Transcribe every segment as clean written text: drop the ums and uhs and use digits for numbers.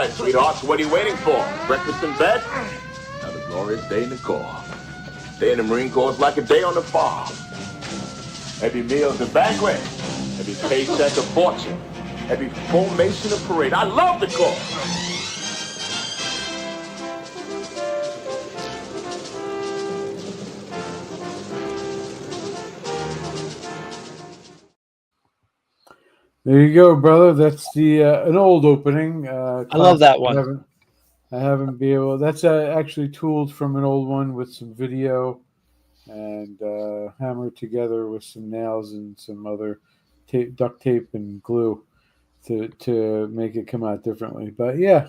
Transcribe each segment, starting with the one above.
right, sweetheart, so what are you waiting for? Breakfast in bed? Another glorious day in the Corps. Day in the Marine Corps is like a day on the farm. Every meal's a banquet. Every paycheck a fortune. Every formation a parade. I love the Corps. There you go, brother. That's the an old opening. I love that one. I haven't been able. That's actually tooled from an old one with some video and hammered together with some nails and some other duct tape and glue to make it come out differently. But yeah,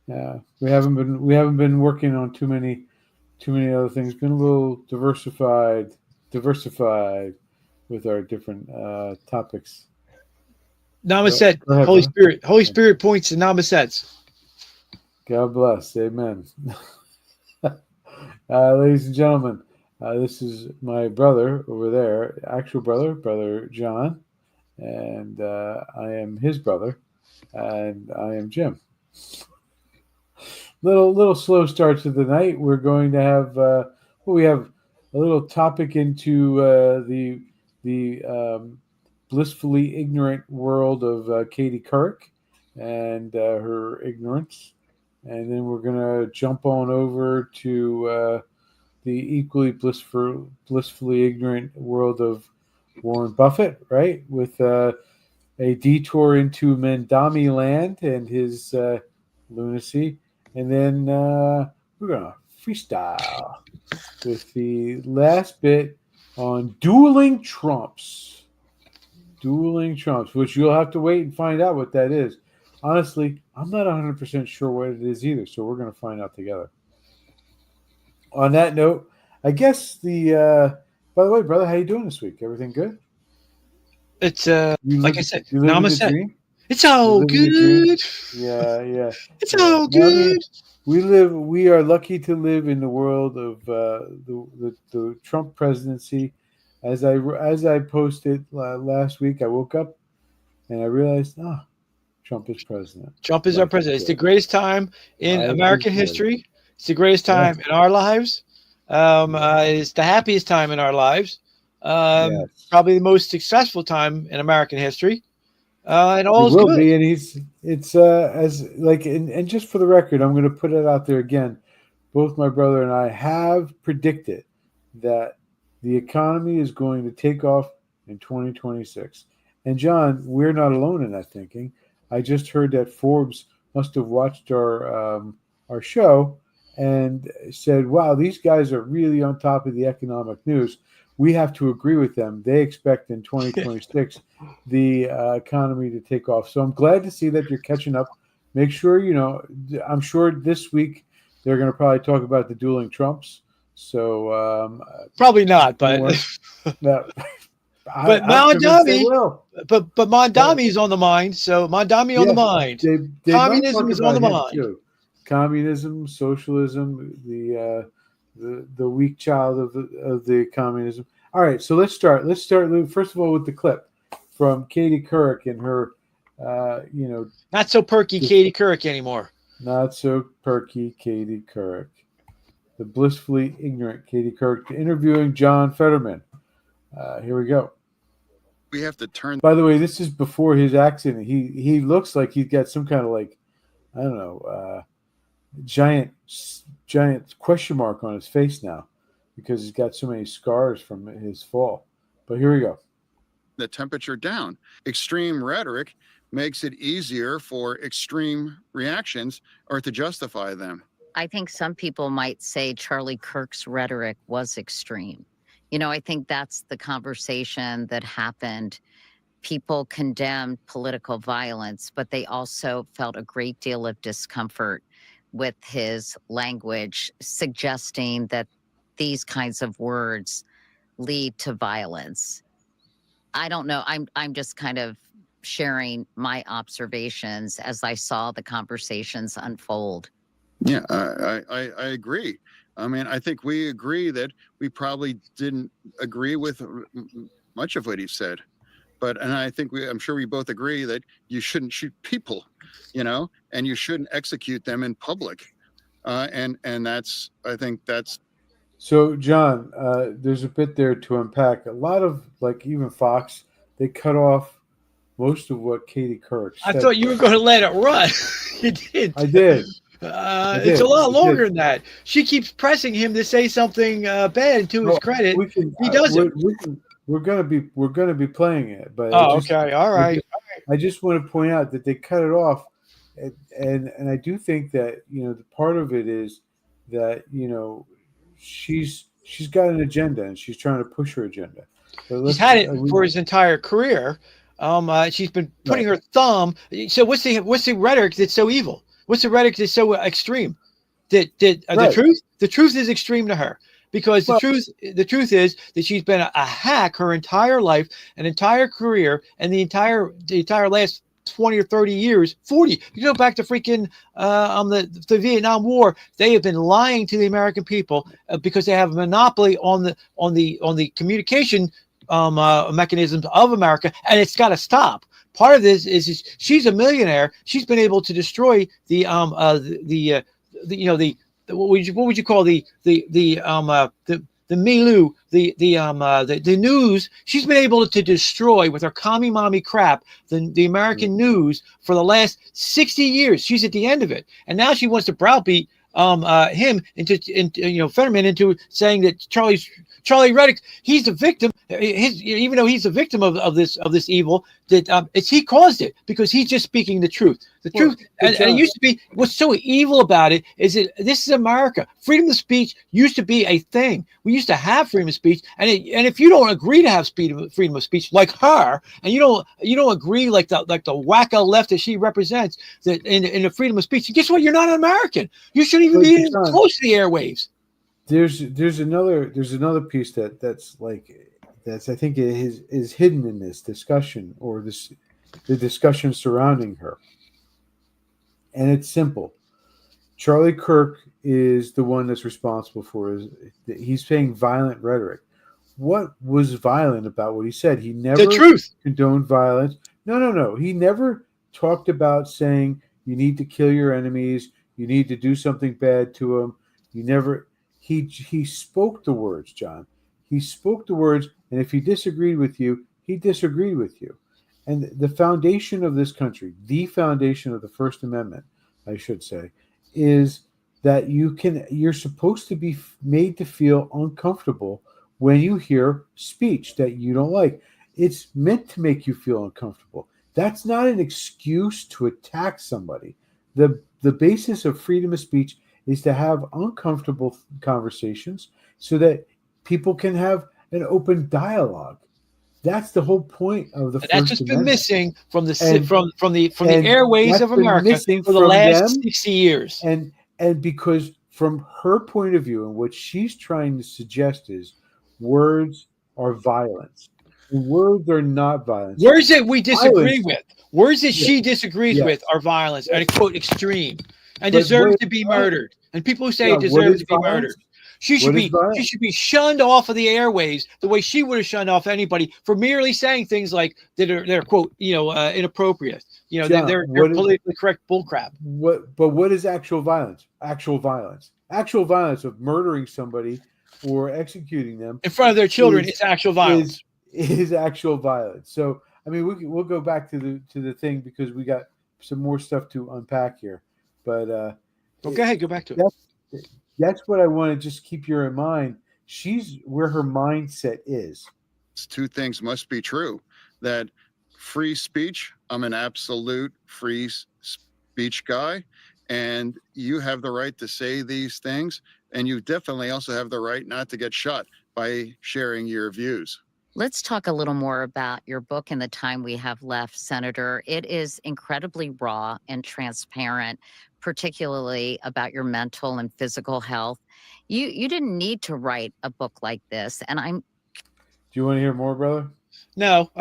we haven't been working on too many other things. Been a little diversified with our different topics. Namaset. Holy Spirit points to Namasets. God bless. Amen. Ladies and gentlemen, this is my brother over there, actual brother John, and I am his brother, and I am Jim. Little slow start to the night. We're going to have we have a little topic into the blissfully ignorant world of Katie Couric and her ignorance. And then we're going to jump on over to the equally blissfully ignorant world of Warren Buffett, right? With a detour into Mamdami land and his lunacy. And then we're going to freestyle with the last bit on dueling Trumps. Dueling Trumps, which you'll have to wait and find out what that is. Honestly, I'm not 100% sure what it is either, so we're going to find out together. On that note, I guess by the way, brother, how you doing this week? Everything good? It's like I said, Namaste. It's all good. Yeah. It's all good. We are lucky to live in the world of the Trump presidency. As I posted last week, I woke up and I realized, Trump is president. Trump is our president. It's the greatest time in American history. It's the greatest time in our lives. It's the happiest time in our lives. Probably the most successful time in American history. And all is good. Be, and it's as like, and just for the record, I'm going to put it out there again. Both my brother and I have predicted that the economy is going to take off in 2026. And John, we're not alone in that thinking. I just heard that Forbes must have watched our show and said, wow, these guys are really on top of the economic news. We have to agree with them. They expect in 2026 the economy to take off. So I'm glad to see that you're catching up. Make sure, I'm sure this week they're going to probably talk about the dueling Trumps. So probably not, but no. But Mamdami, but Mamdami is on the mind. So Mamdami on the mind. Communism is on the mind. Too. Communism, socialism, the weak child of the communism. All right, so let's start. Let's start first of all with the clip from Katie Couric and her, not so perky Katie Couric anymore. Not so perky Katie Couric. The blissfully ignorant Katie Couric interviewing John Fetterman. Here we go. We have to turn. By the way, this is before his accident. He looks like he's got some kind of I don't know, giant question mark on his face now because he's got so many scars from his fall. But here we go. The temperature down. Extreme rhetoric makes it easier for extreme reactions or to justify them. I think some people might say Charlie Kirk's rhetoric was extreme. I think that's the conversation that happened. People condemned political violence, but they also felt a great deal of discomfort with his language, suggesting that these kinds of words lead to violence. I don't know. I'm just kind of sharing my observations as I saw the conversations unfold. Yeah, I agree. I mean, I think we agree that we probably didn't agree with much of what he said, and I think I'm sure we both agree that you shouldn't shoot people, and you shouldn't execute them in public. And that's, I think that's. So, John, there's a bit there to unpack. A lot of, like, even Fox, they cut off most of what Katie Couric said. I thought you were going to let it run. You did. I did. It's a lot longer than that. She keeps pressing him to say something bad to his credit. He doesn't. We're gonna be playing it, but okay, all right. I just want to point out that they cut it off, and I do think that the part of it is that she's got an agenda and she's trying to push her agenda. She's had it for his entire career. She's been putting her thumb. So what's the rhetoric that's so evil? What's the rhetoric that's so extreme? The truth is extreme to her. Because the truth is that she's been a hack her entire life, an entire career, and the entire last 20 or 30 years, 40. You go back to freaking the Vietnam War. They have been lying to the American people because they have a monopoly on the communication mechanisms of America, and it's got to stop. Part of this is she's a millionaire. She's been able to destroy what would you call the milieu, the news. She's been able to destroy with her commie mommy crap the American news for the last 60 years. She's at the end of it, and now she wants to browbeat him into Fetterman into saying that Charlie Reddick, he's the victim. Even though he's the victim of this evil, that he caused it because he's just speaking the truth. The truth, and it used to be. What's so evil about it is that this is America. Freedom of speech used to be a thing. We used to have freedom of speech, and if you don't agree to have freedom of speech like her, and you don't agree like the wacko left that she represents, that in the freedom of speech, guess what? You're not an American. You shouldn't even be close to the airwaves. There's another piece that's I think is hidden in this discussion or the discussion surrounding her, and it's simple. Charlie Kirk is the one that's responsible for he's saying violent rhetoric. What was violent about what he said? He never condoned violence. No. He never talked about saying you need to kill your enemies, you need to do something bad to them. You never. He spoke the words, John. He spoke the words, and if he disagreed with you, he disagreed with you. And the foundation of this country, the foundation of the First Amendment, I should say, is that you're supposed to be made to feel uncomfortable when you hear speech that you don't like. It's meant to make you feel uncomfortable. That's not an excuse to attack somebody. The basis of freedom of speech is to have uncomfortable conversations so that people can have an open dialogue. That's the whole point of the First Amendment. That's just been missing from the airways of America for the last 60 years. And because from her point of view and what she's trying to suggest is words are violence. Words are not violence. Words that we disagree with. Words that she disagrees with are violence and quote extreme. And deserves to be murdered. And people who say it deserves to be murdered. She should be shunned off of the airwaves the way she would have shunned off anybody for merely saying things like that are quote inappropriate. John, they're politically correct bullcrap. But what is actual violence? Actual violence of murdering somebody or executing them in front of their children is actual violence. Is actual violence. So I mean, we'll go back to the thing because we got some more stuff to unpack here. But go ahead, go back to it. That's what I want to just keep you in mind. She's where her mindset is. Two things must be true. That free speech, I'm an absolute free speech guy, and you have the right to say these things, and you definitely also have the right not to get shot by sharing your views. Let's talk a little more about your book in the time we have left, Senator. It is incredibly raw and transparent, particularly about your mental and physical health. You didn't need to write a book like this, and I'm. Do you want to hear more, brother? No,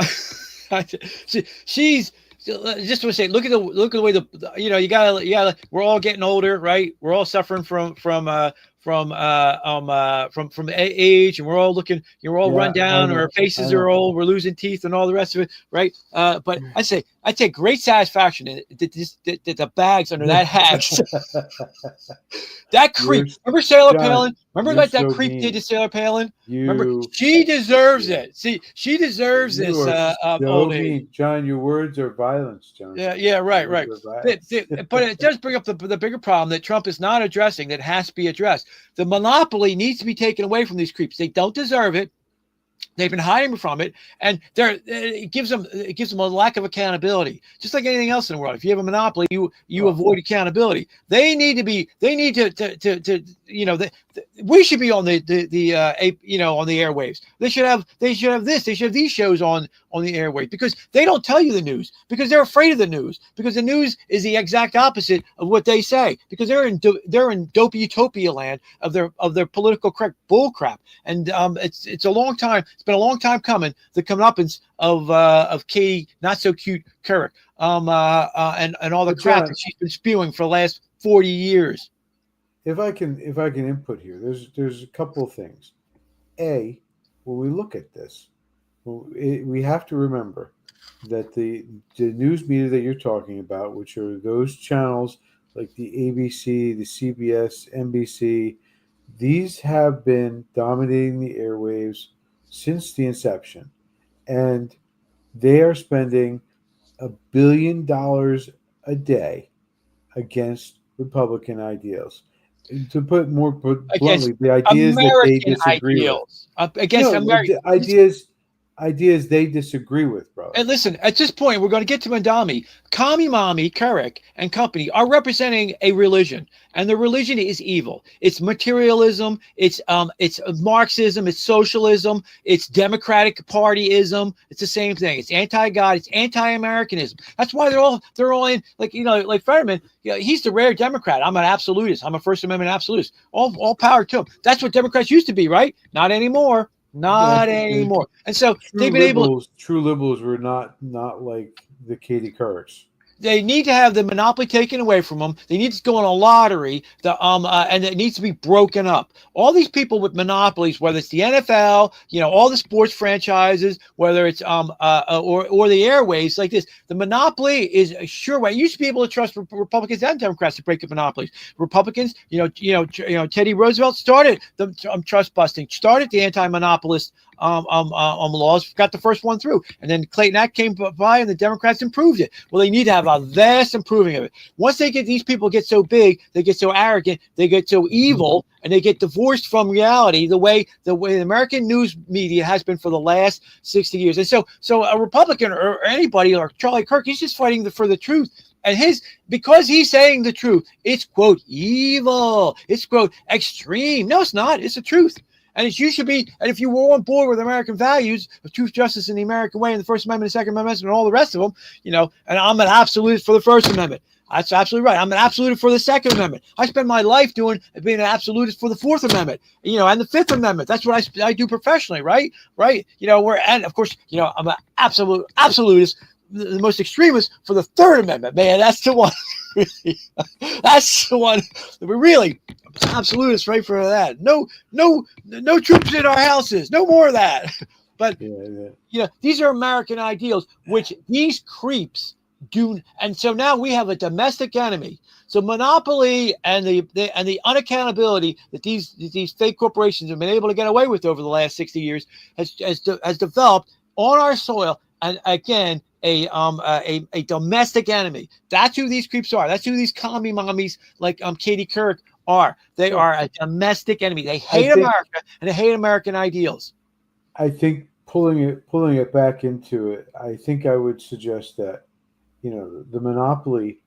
she's just to say. Look at the way you gotta. We're all getting older, right? We're all suffering from age, and we're all looking, we're all run down, know, our faces are old, we're losing teeth, and all the rest of it, right? But I take great satisfaction in that the bags under that hat. That creep. Remember Sailor Palin? Remember what that creep did to Sailor Palin? Remember, she deserves it. See, she deserves this old age. John, your words are violence, John. Yeah, right. But it does bring up the bigger problem that Trump is not addressing that has to be addressed. The monopoly needs to be taken away from these creeps. They don't deserve it. They've been hiding from it, and it gives them a lack of accountability. Just like anything else in the world, if you have a monopoly, you avoid accountability. They need to we should be on the on the airwaves. They should have this. They should have these shows on the airwaves because they don't tell you the news because they're afraid of the news because the news is the exact opposite of what they say because they're in dopey utopia land of their political correct bull crap. And it's a long time. It's been a long time coming. The comeuppance of Katie, not so cute Couric, and all the crap that she's been spewing for the last 40 years. If I can input here, there's a couple of things. A, when we look at this, we have to remember that the news media that you're talking about, which are those channels like the ABC, the CBS, NBC, these have been dominating the airwaves since the inception, and they are spending $1 billion a day against Republican ideals. To put more bluntly, the ideas that they disagree with. Against American ideas they disagree with, bro. And listen, at this point, we're going to get to Mamdami. Commie Mommy, Couric, and company are representing a religion, and the religion is evil. It's materialism. It's Marxism. It's socialism. It's Democratic Partyism. It's the same thing. It's anti-God. It's anti-Americanism. That's why they're all in like Fetterman. He's the rare Democrat. I'm an absolutist. I'm a First Amendment absolutist. All power to him. That's what Democrats used to be, right? Not anymore. Not anymore. And so they've been true liberals were not like the Katie Courics. They need to have the monopoly taken away from them. They need to go on a lottery, and it needs to be broken up. All these people with monopolies, whether it's the NFL, all the sports franchises, whether it's or the airways like this, the monopoly is a sure way. You should be able to trust Republicans and Democrats to break up monopolies. Republicans, Teddy Roosevelt started the trust busting, started the anti-monopolist laws, got the first one through, and then Clayton Act came by, and the Democrats improved it. Well, they need to have a vast improving of it. Once these people get so big, they get so arrogant, they get so evil, and they get divorced from reality the way the American news media has been for the last 60 years. And so a Republican or anybody or Charlie Kirk, he's just fighting for the truth. And because he's saying the truth, it's quote evil, it's quote extreme. No, it's not. It's the truth. And you should be, and if you were on board with American values of truth, justice, and the American way, and the First Amendment, the Second Amendment, and all the rest of them, and I'm an absolutist for the First Amendment. That's absolutely right. I'm an absolutist for the Second Amendment. I spend my life being an absolutist for the Fourth Amendment, and the Fifth Amendment. That's what I do professionally, right? Right. And of course, I'm an absolutist, the most extremist for the Third Amendment. Man, that's the one. That's the one that we really absolutist right for that. No troops in our houses. No more of that. But these are American ideals, which these creeps do. And so now we have a domestic enemy. So monopoly and the unaccountability that these fake corporations have been able to get away with over the last 60 years has developed on our soil. And again, a domestic enemy. That's who these creeps are. That's who these commie mommies like Katie Couric are. They are a domestic enemy. They hate America and they hate American ideals. I think pulling it back into it, I think I would suggest that the monopoly,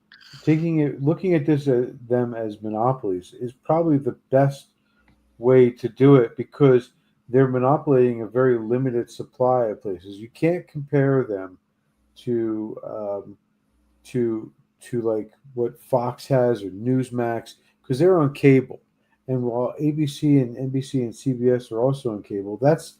looking at them as monopolies is probably the best way to do it because they're monopolizing a very limited supply of places. You can't compare them to like what Fox has or Newsmax because they're on cable, and while ABC and NBC and CBS are also on cable, that's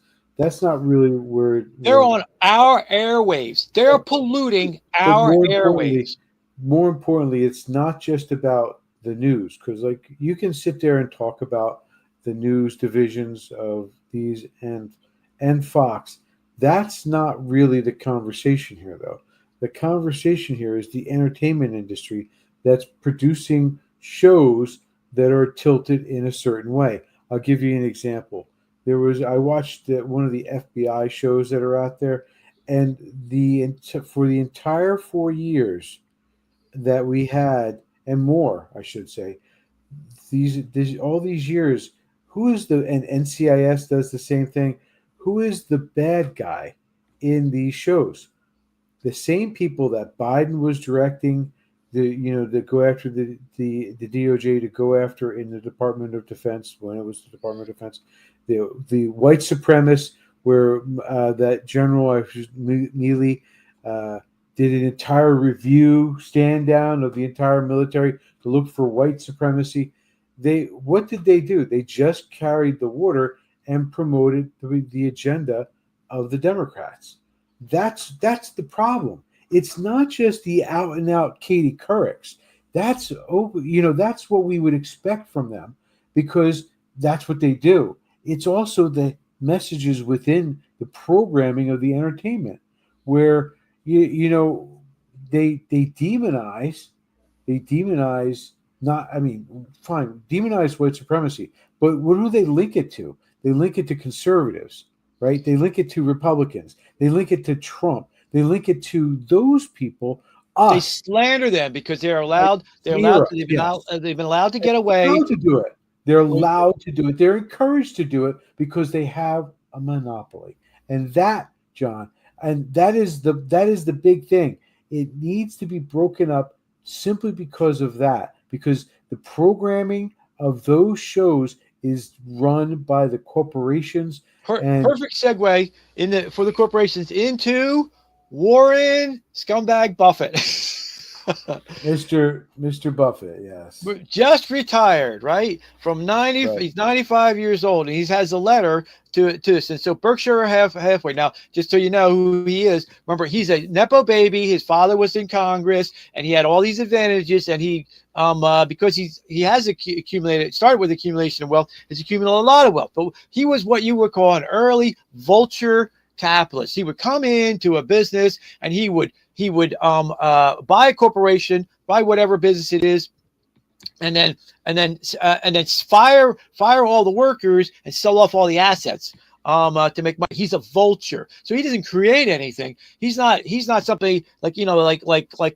not really where they're on our airwaves. They're polluting our airwaves. More importantly, it's not just about the news because like you can sit there and talk about the news divisions of these and Fox. That's not really the conversation here, though. The conversation here is the entertainment industry that's producing shows that are tilted in a certain way. I'll give you an example. I watched one of the FBI shows that are out there, and for the entire 4 years that we had, and more, I should say, all these years, who is and NCIS does the same thing. Who is the bad guy in these shows? The same people that Biden was directing to go after the DOJ to go after in the Department of Defense, when it was the Department of Defense, the white supremacists, where that General Neely did an entire review, stand down of the entire military to look for white supremacy. What did they do? They just carried the water and promoted the agenda of the Democrats. That's the problem. It's not just the out and out Katie Courics. That's what we would expect from them, because that's what they do. It's also the messages within the programming of the entertainment, where they demonize demonize white supremacy, but what do they link it to? They link it to conservatives, right? They link it to Republicans. They link it to Trump. They link it to those people. They slander them because they're allowed. They've been allowed to get away. They're allowed to do it. They're allowed to do it. They're encouraged to do it because they have a monopoly. And that, John, that is the big thing. It needs to be broken up simply because of that. Because the programming of those shows is run by the corporations. Perfect segue for the corporations into Warren Scumbag Buffett. Mr. Buffett, yes. Just retired, right? From 90, right. He's 95 years old, and he has a letter to us. And so Berkshire halfway. Now, just so you know who he is, remember, he's a Nepo baby. His father was in Congress, and he had all these advantages, and he because he has started with accumulation of wealth, has accumulated a lot of wealth. But he was what you would call an early vulture capitalist. He would come into a business, and he would buy a corporation, buy whatever business it is, and then fire all the workers and sell off all the assets to make money. He's a vulture, so he doesn't create anything. He's not something like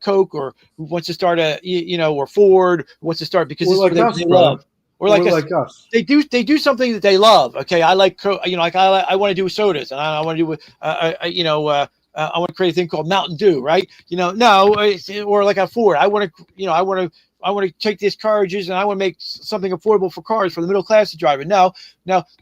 Coke, or who wants to start or Ford wants to start because this is what they love. Or like us. They do something that they love. Okay, I like Coke. I want to do sodas, and I want to do I want to create a thing called Mountain Dew, right? Or like a Ford. I want to take these carriages, and I want to make something affordable for cars for the middle class to drive. And now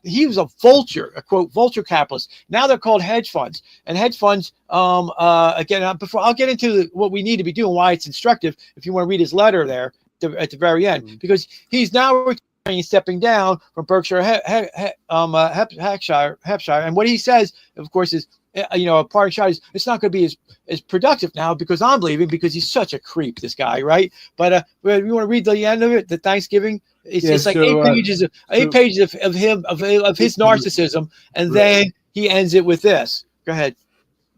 he was a vulture, a quote vulture capitalist. Now they're called hedge funds, and hedge funds. Again, before I'll get into what we need to be doing, why it's instructive. If you want to read his letter there at the very end, because he's now stepping down from Berkshire Hampshire, and what he says, of course, is a parting shot is it's not going to be as productive now because I'm leaving, because he's such a creep, this guy, right? But you want to read the end of it, the Thanksgiving. It's like 8 pages of him of his narcissism, and then he ends it with this. Go ahead.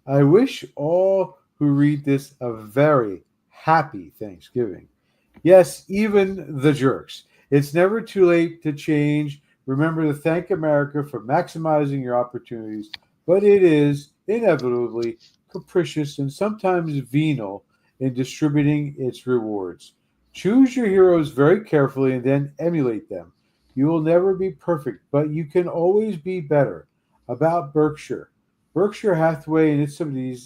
I wish all who read this a very happy Thanksgiving. Yes, even the jerks. It's never too late to change. Remember to thank America for maximizing your opportunities, but it is inevitably capricious and sometimes venal in distributing its rewards. Choose your heroes very carefully and then emulate them. You will never be perfect, but you can always be better. About Berkshire. Berkshire Hathaway and its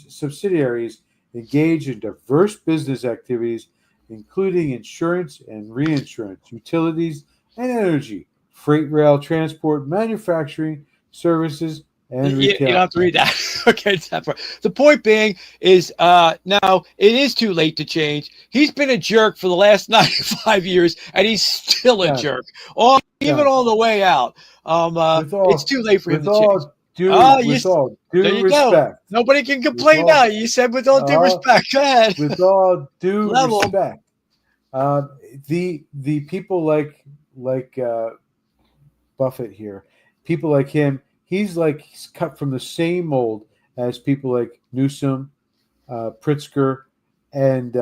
subsidiaries engage in diverse business activities, including insurance and reinsurance, utilities and energy, freight rail transport, manufacturing, services, and retail. You don't have to read that. Okay, the point being is now it is too late to change. He's been a jerk for the last 95 years, and he's still a jerk. Even on the way out. It's too late for him to change. With all due respect. Nobody can complain now. You said with all due respect. Go ahead. With all due respect. The people like Buffett here. People like him, he's cut from the same mold as people like Newsom, Pritzker, and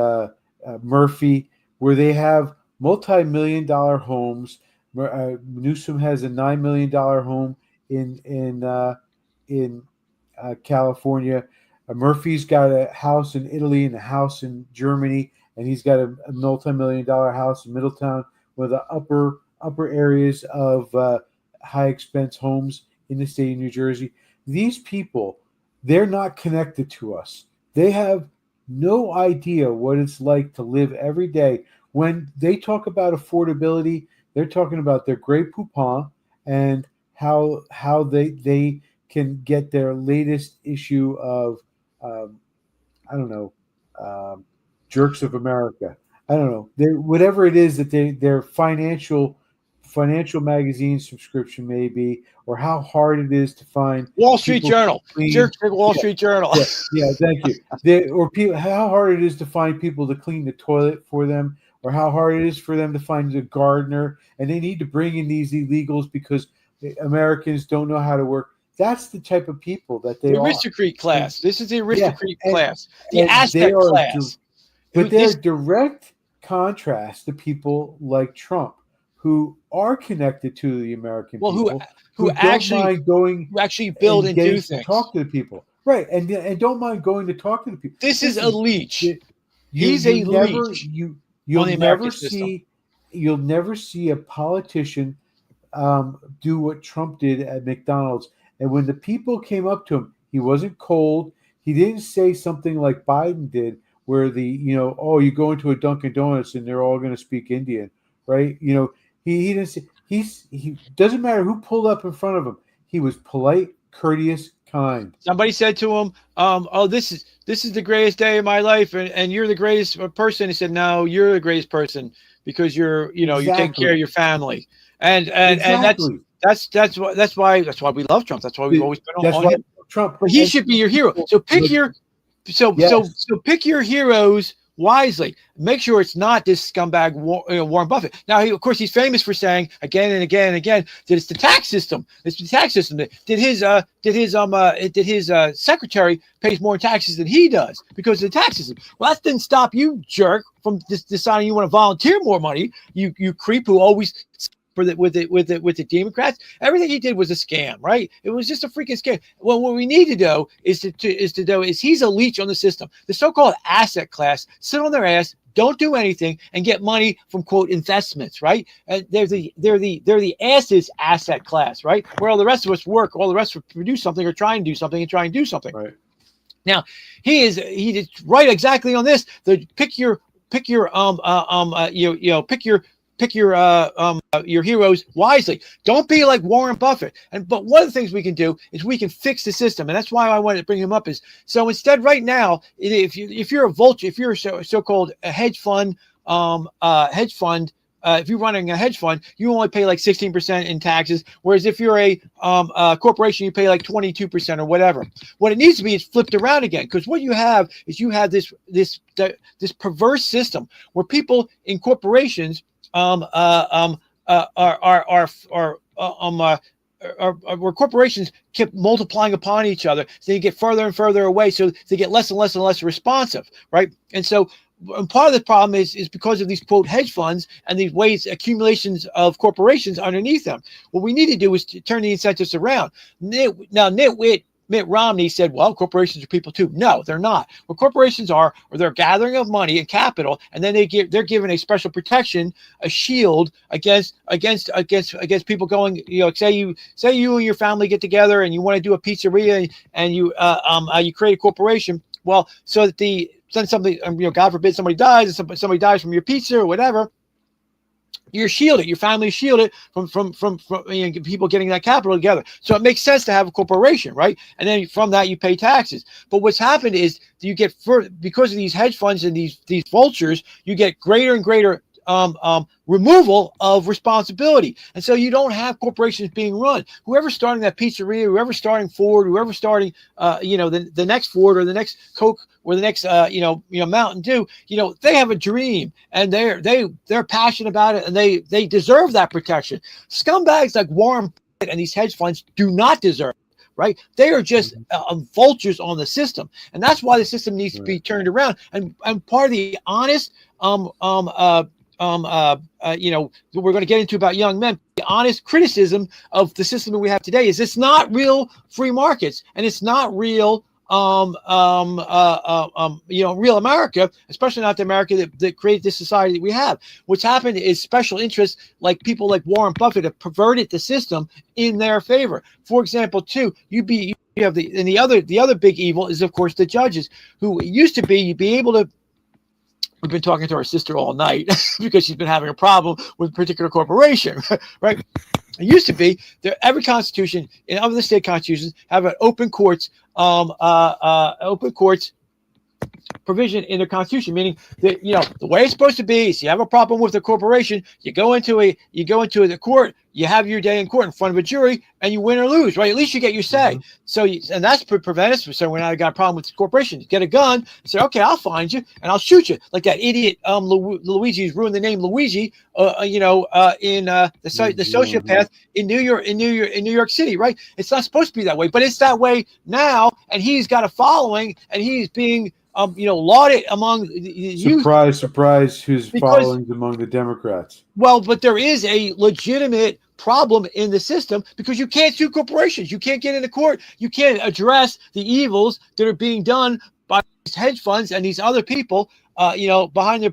Murphy, where they have multi-million-dollar homes. Newsom has a $9 million home in California. Murphy's got a house in Italy and a house in Germany, and he's got a multi-million-dollar house in Middletown, one of the upper areas of high expense homes in the state of New Jersey. These people, they're not connected to us. They have no idea what it's like to live every day. When they talk about affordability, they're talking about their Grey Poupon and how they can get their latest issue of Jerks of America. I don't know. Whatever it is that their financial magazine subscription may be, or how hard it is to find Wall Street Journal. Jerks for Wall Street Journal. Yeah, thank you. How hard it is to find people to clean the toilet for them, or how hard it is for them to find a gardener, and they need to bring in these illegals because Americans don't know how to work. That's the type of people that they are. The aristocrat class. This is the aristocrat class. The Aztec class. But they're direct contrast to people like Trump, who are connected to the American people, who actually build and do things, talk to the people, right? And don't mind going to talk to the people. This is a leech. He's a leech. You'll never see a politician do what Trump did at McDonald's. And when the people came up to him, he wasn't cold. He didn't say something like Biden did, where you go into a Dunkin' Donuts and they're all going to speak Indian, right? He didn't say, he doesn't matter who pulled up in front of him. He was polite, courteous, kind. Somebody said to him, this is the greatest day of my life, and you're the greatest person. He said, no, you're the greatest person because you're taking care of your family. And that's why we love Trump. That's why we've always been on him. Trump. But he should be your hero. So pick your heroes wisely. Make sure it's not this scumbag Warren Buffett. Now, of course, he's famous for saying again and again and again that it's the tax system. It's the tax system. Did his secretary pays more taxes than he does because of the tax system? Well, that didn't stop you, jerk, from deciding you want to volunteer more money. You creep who always. With the Democrats, everything he did was a scam, right? It was just a freaking scam. Well, what we need to do is he's a leech on the system. The so-called asset class sit on their ass, don't do anything, and get money from quote investments, right? They're the ass's asset class, right? Where all the rest of us work, all the rest of us produce something or try and do something. Right. Now he did right exactly on this. Pick your heroes wisely. Don't be like Warren Buffett. But one of the things we can do is we can fix the system, and that's why I wanted to bring him up. Is so instead, right now, if you're a vulture, if you're a so-called a hedge fund, if you're running a hedge fund, you only pay like 16% in taxes, whereas if you're a corporation, you pay like 22% or whatever. What it needs to be is flipped around again, because what you have is this perverse system where people in corporations where corporations keep multiplying upon each other, so you get further and further away, so they get less and less and less responsive, right? And so part of the problem is because of these quote hedge funds and these accumulations of corporations underneath them. What we need to do is to turn the incentives around. Now, Mitt Romney said, well, corporations are people too. No, they're not. What corporations are they're gathering of money and capital, and then they're given a special protection, a shield against people going, say you and your family get together and you want to do a pizzeria and you create a corporation. Well, so that then something, God forbid somebody dies, and somebody dies from your pizza or whatever, you're shielded. Your family's shielded from people getting that capital together. So it makes sense to have a corporation, right? And then from that you pay taxes. But what's happened is you get because of these hedge funds and these vultures, you get greater and greater removal of responsibility. And so you don't have corporations being run. Whoever's starting that pizzeria, whoever's starting Ford, whoever's starting, the next Ford or the next Coke or the next, Mountain Dew, they have a dream and they're passionate about it and they deserve that protection. Scumbags like Warren Buffett and these hedge funds do not deserve it. Right, they are just vultures on the system, and that's why the system needs to be turned around. And part of the honest, we're going to get into about young men. The honest criticism of the system that we have today is it's not real free markets, and it's not real, real America, especially not the America that created this society that we have. What's happened is special interests, like people like Warren Buffett, have perverted the system in their favor. For example, too, you have the other big evil is, of course, the judges, who used to be you'd be able to. We've been talking to our sister all night because she's been having a problem with a particular corporation, right? It used to be that every constitution in other state constitutions have an open courts provision in the Constitution, meaning that the way it's supposed to be is you have a problem with the corporation, you go into the court, you have your day in court in front of a jury, and you win or lose, right? At least you get your say. So, and that's prevent us from saying when I got a problem with the corporation. You get a gun and say, okay, I'll find you and I'll shoot you, like that idiot Luigi who's ruined the name Luigi, the sociopath in New York City, right? It's not supposed to be that way, but it's that way now, and he's got a following, and he's being lauded among surprise who's following among the Democrats. Well, but there is a legitimate problem in the system because you can't sue corporations. You can't get into court. You can't address the evils that are being done by these hedge funds and these other people, behind your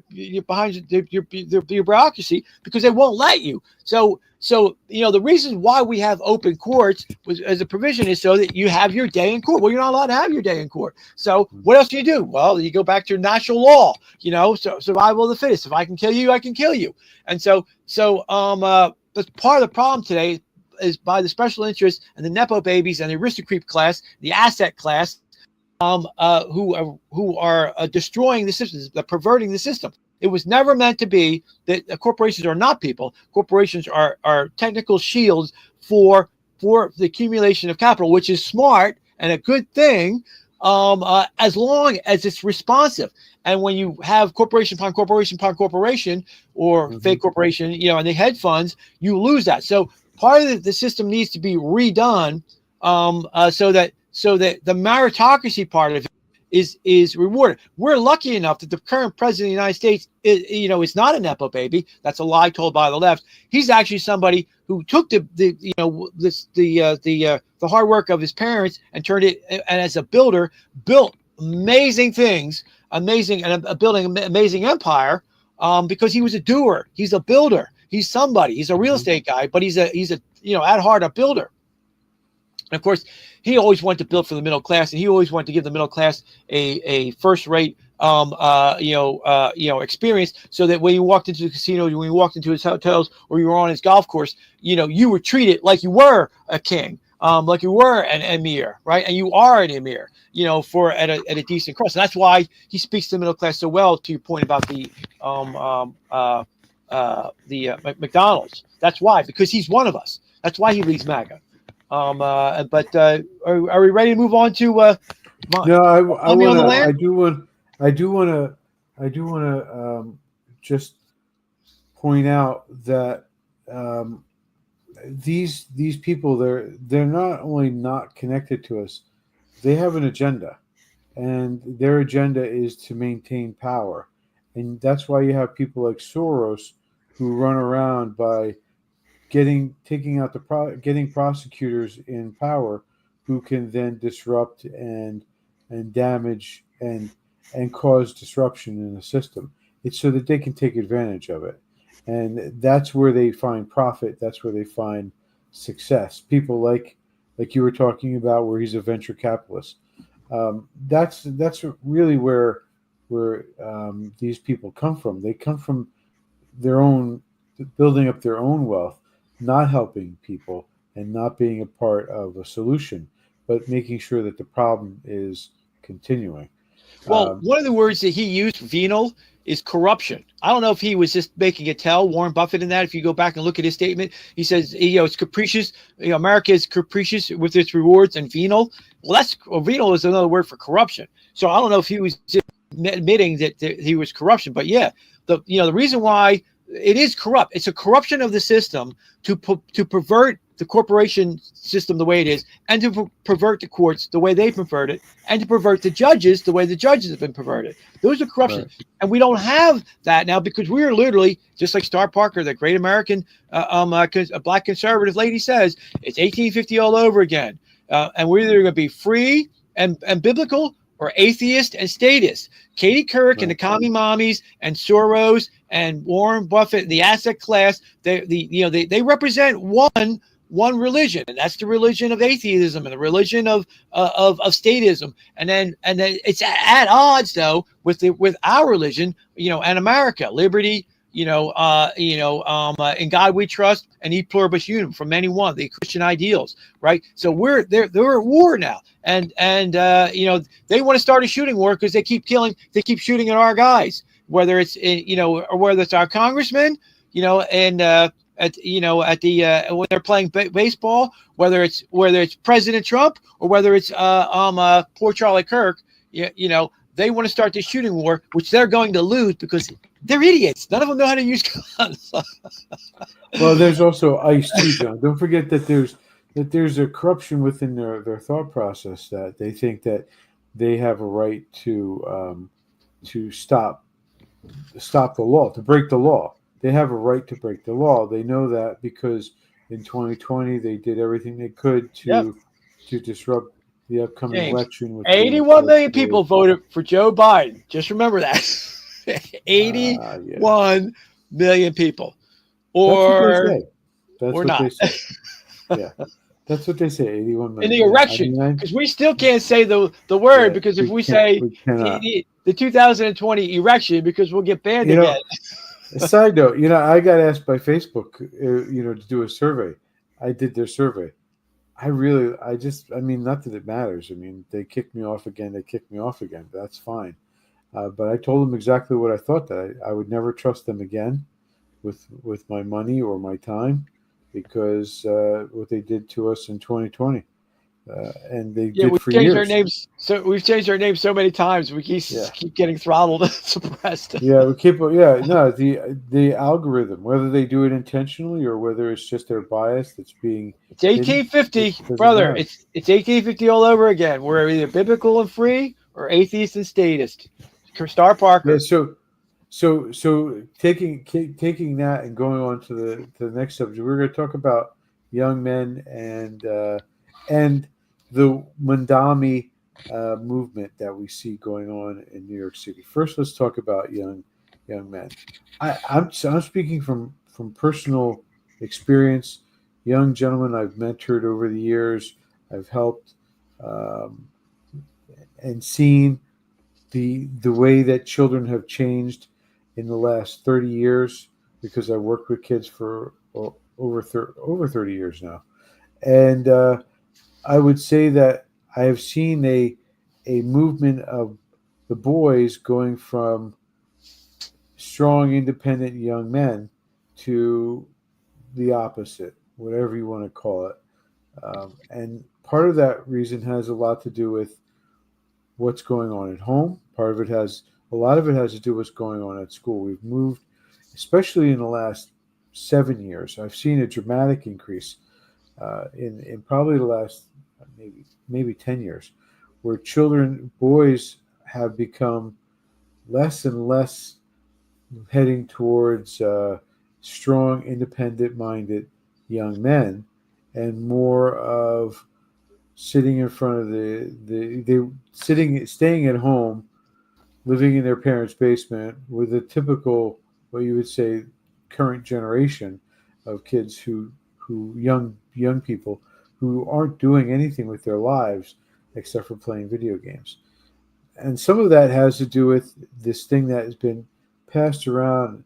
bureaucracy, because they won't let you. So the reason why we have open courts as a provision is so that you have your day in court. Well, you're not allowed to have your day in court. So what else do you do? Well, you go back to natural law, so survival of the fittest. If I can kill you, I can kill you. And but part of the problem today is by the special interests and the Nepo babies and the aristocrat class, the asset class, who are destroying the system, perverting the system. It was never meant to be that corporations are not people. Corporations are technical shields for the accumulation of capital, which is smart and a good thing, as long as it's responsive. And when you have corporation upon corporation upon corporation, or fake corporation, and the hedge funds, you lose that. So part of the system needs to be redone, so that the meritocracy part of it is rewarded. We're lucky enough that the current president of the United States is not a Nepo baby. That's a lie told by the left. He's actually somebody who took the hard work of his parents and turned it, and as a builder, built amazing things, building an amazing empire, because he was a doer. He's a builder. He's somebody. He's a real estate guy, but he's at heart a builder. And of course, he always wanted to build for the middle class, and he always wanted to give the middle class a first-rate, experience, so that when you walked into the casino, when you walked into his hotels, or you were on his golf course, you were treated like you were a king, like you were an emir, right? And you are an emir, at a decent cost. And that's why he speaks to the middle class so well. To your point about the McDonald's, that's why, because he's one of us. That's why he leads MAGA. But are we ready to move on to? I do want to just point out that these people, they're not only not connected to us, they have an agenda, and their agenda is to maintain power, and that's why you have people like Soros who run around by getting prosecutors in power who can then disrupt and damage and cause disruption in the system. It's so that they can take advantage of it, and that's where they find profit. That's where they find success. People like you were talking about, where he's a venture capitalist. That's really where these people come from. They come from their own, building up their own wealth, not helping people and not being a part of a solution, but making sure that the problem is continuing. Well, one of the words that he used, venal, is corruption. I don't know if he was just making it tell Warren Buffett in that. If you go back and look at his statement, he says, it's capricious. America is capricious with its rewards and venal. Well, venal is another word for corruption. So I don't know if he was just admitting that he was corruption, but yeah, the reason why it is corrupt, it's a corruption of the system to pervert the corporation system the way it is, and to pervert the courts the way they pervert it, and to pervert the judges the way the judges have been perverted. Those are corruption. Right. And we don't have that now because we are literally, just like Star Parker, the great American black conservative lady says, it's 1850 all over again. And we're either going to be free and biblical or atheist and statist. Katie Couric right. and the commie mommies and Soros and Warren Buffett and the asset class, they represent one religion, and that's the religion of atheism and the religion of statism. And then it's at odds though with our religion, and America, liberty, in God we trust, and e pluribus unum, from many one, the Christian ideals, right? So they're at war now, and they want to start a shooting war because they keep shooting at our guys, whether it's or whether it's our congressmen, and when they're playing baseball, whether it's President Trump or whether it's poor Charlie Kirk, they want to start this shooting war, which they're going to lose because they're idiots. None of them know how to use guns. Well, there's also ICE too, John. Don't forget that there's a corruption within their thought process, that they think that they have a right to stop the law, to break the law. They have a right to break the law. They know that because in 2020 they did everything they could to disrupt the upcoming election. With 81 million people voted for Joe Biden. Just remember that. 81 million people. Or that's what not. They say. Yeah. That's what they say, 81 million. In the election, because we still can't say the word, because if we say the 2020 election, because we'll get banned again. A side note, I got asked by Facebook, to do a survey. I did their survey. Not that it matters. I mean, they kicked me off again. That's fine. But I told them exactly what I thought, that I would never trust them again with my money or my time, because what they did to us in 2020. And they did for years. We've changed our names so many times. We keep getting throttled and suppressed. Yeah, we keep. Yeah, no, the algorithm, whether they do it intentionally or whether it's just their bias that's being. It's 1850, brother. It's 1850 all over again. We're either biblical and free or atheist and statist. Star Parker. Yeah, so taking that and going on to the next subject, we're going to talk about young men and the Mamdami movement that we see going on in New York City. First, let's talk about young men. I'm speaking from personal experience. Young gentlemen I've mentored over the years, I've helped and seen the way that children have changed in the last 30 years, because I've worked with kids for over 30 years now. And I would say that I have seen a movement of the boys going from strong, independent young men to the opposite, whatever you want to call it. And part of that reason has a lot to do with what's going on at home. A lot of it has to do with what's going on at school. We've moved, especially in the last 7 years. I've seen a dramatic increase in probably the last maybe 10 years, where boys have become less and less heading towards strong, independent-minded young men, and more of sitting in front of staying at home, living in their parents' basement with a typical, what you would say, current generation of kids who young people who aren't doing anything with their lives except for playing video games. And some of that has to do with this thing that has been passed around,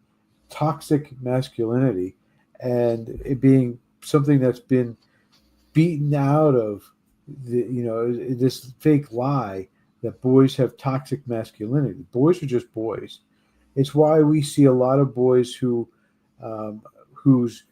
toxic masculinity, and it being something that's been beaten out of this fake lie that boys have toxic masculinity. Boys are just boys, It's why we see a lot of boys um, whose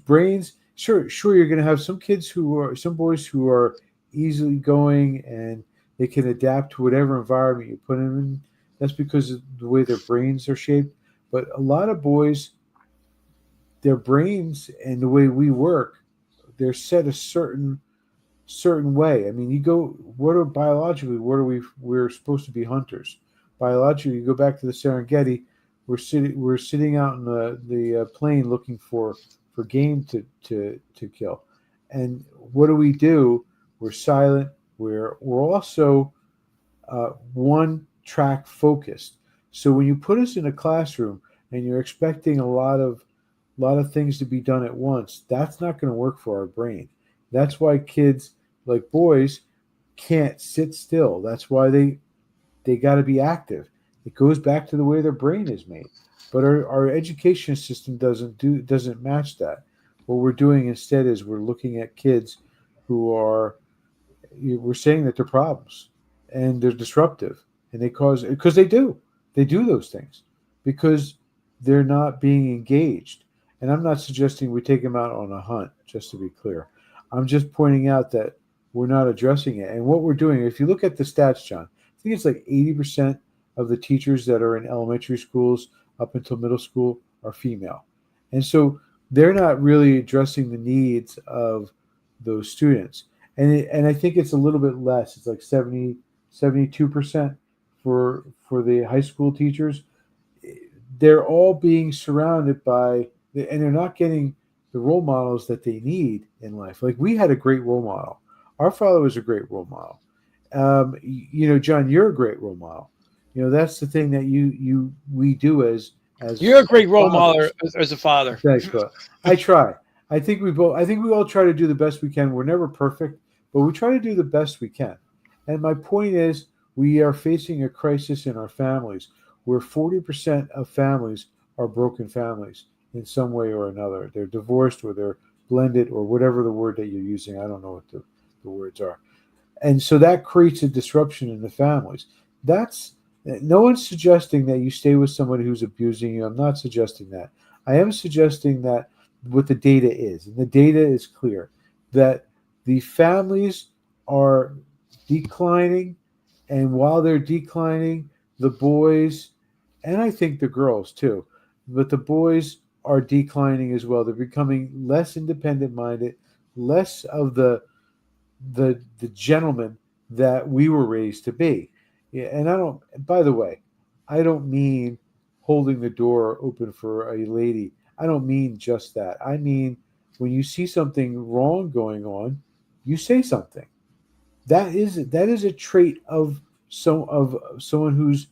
brains. Sure, you're going to have some boys who are easily going and they can adapt to whatever environment you put them in. That's because of the way their brains are shaped. But a lot of boys, their brains and the way we work, they're set a certain way. I mean, you go, what are biologically, what are we're supposed to be hunters. Biologically, you go back to the Serengeti, we're sitting out in the plain looking for game to kill. And what do? We're silent. We're also one track focused. So when you put us in a classroom and you're expecting a lot of things to be done at once, that's not going to work for our brain. That's why kids, like boys, can't sit still. That's why they got to be active. It goes back to the way their brain is made. But our education system doesn't match that. What we're doing instead is we're looking at kids who are, we're saying that they're problems and they're disruptive and they cause, because they do those things because they're not being engaged. And I'm not suggesting we take them out on a hunt, just to be clear. I'm just pointing out that we're not addressing it. And what we're doing, if you look at the stats, John, I think it's like 80% of the teachers that are in elementary schools up until middle school are female. And so they're not really addressing the needs of those students. And I think it's a little bit less. It's like 72% for the high school teachers. They're all being surrounded by, and they're not getting the role models that they need in life. Like we had a great role model. Our father was a great role model. John, you're a great role model. That's the thing that we do as You're a great role fathers. model as a father. Thanks, but I try. I think we all try to do the best we can. We're never perfect, but we try to do the best we can. And my point is, we are facing a crisis in our families where 40% of families are broken families in some way or another. They're divorced or they're blended or whatever the word that you're using. I don't know what the words are. And so that creates a disruption in the families. That's No one's suggesting that you stay with somebody who's abusing you. I'm not suggesting that. I am suggesting that what the data is, and the data is clear, that the families are declining, and while they're declining, the boys, and I think the girls too, but the boys are declining as well. They're becoming less independent minded, less of the gentleman that we were raised to be. Yeah, and I don't. By the way, I don't mean holding the door open for a lady. I don't mean just that. I mean when you see something wrong going on, you say something. That is a trait of someone who's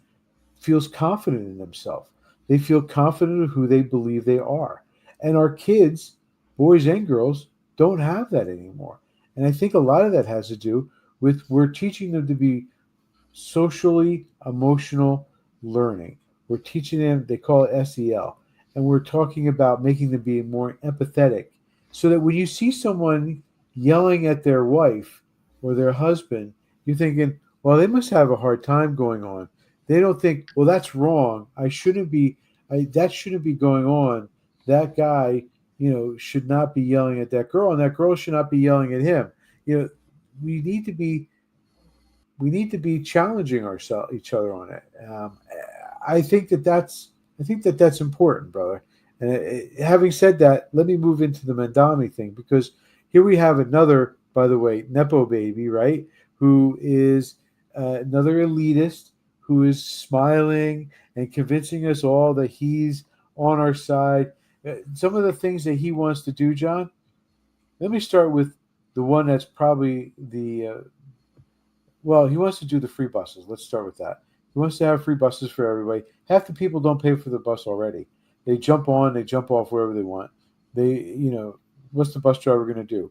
feels confident in themselves. They feel confident of who they believe they are. And our kids, boys and girls, don't have that anymore. And I think a lot of that has to do with we're teaching them to be socially emotional learning. We're teaching them, they call it SEL, and we're talking about making them be more empathetic so that when you see someone yelling at their wife or their husband, you're thinking, well, they must have a hard time going on. They don't think, well, that's wrong. That shouldn't be going on. That guy, should not be yelling at that girl, and that girl should not be yelling at him. We need to be challenging each other on it. I think that's important, brother. And having said that, let me move into the Mamdami thing, because here we have another, by the way, nepo baby, right? Who is another elitist who is smiling and convincing us all that he's on our side. Some of the things that he wants to do, John. Let me start with the one that's probably well, he wants to do the free buses. Let's start with that. He wants to have free buses for everybody. Half the people don't pay for the bus already. They jump on, they jump off wherever they want. What's the bus driver going to do?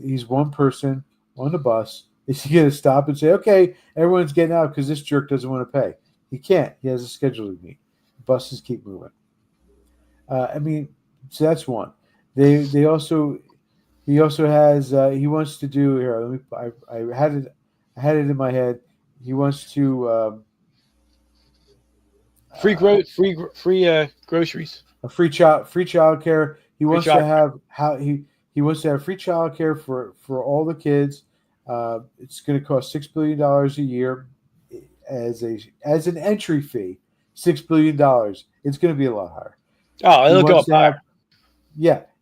He's one person on the bus. Is he going to stop and say, okay, everyone's getting out because this jerk doesn't want to pay? He can't. He has a schedule to meet. Buses keep moving. So that's one. They also He also has. He wants to do here. Let me. I had it in my head. He wants to Free groceries. A free child care. He wants child to have he wants to have free child care for all the kids. It's going to cost $6 billion a year as an entry fee. $6 billion. It's going to be a lot higher. Oh, it'll go up higher.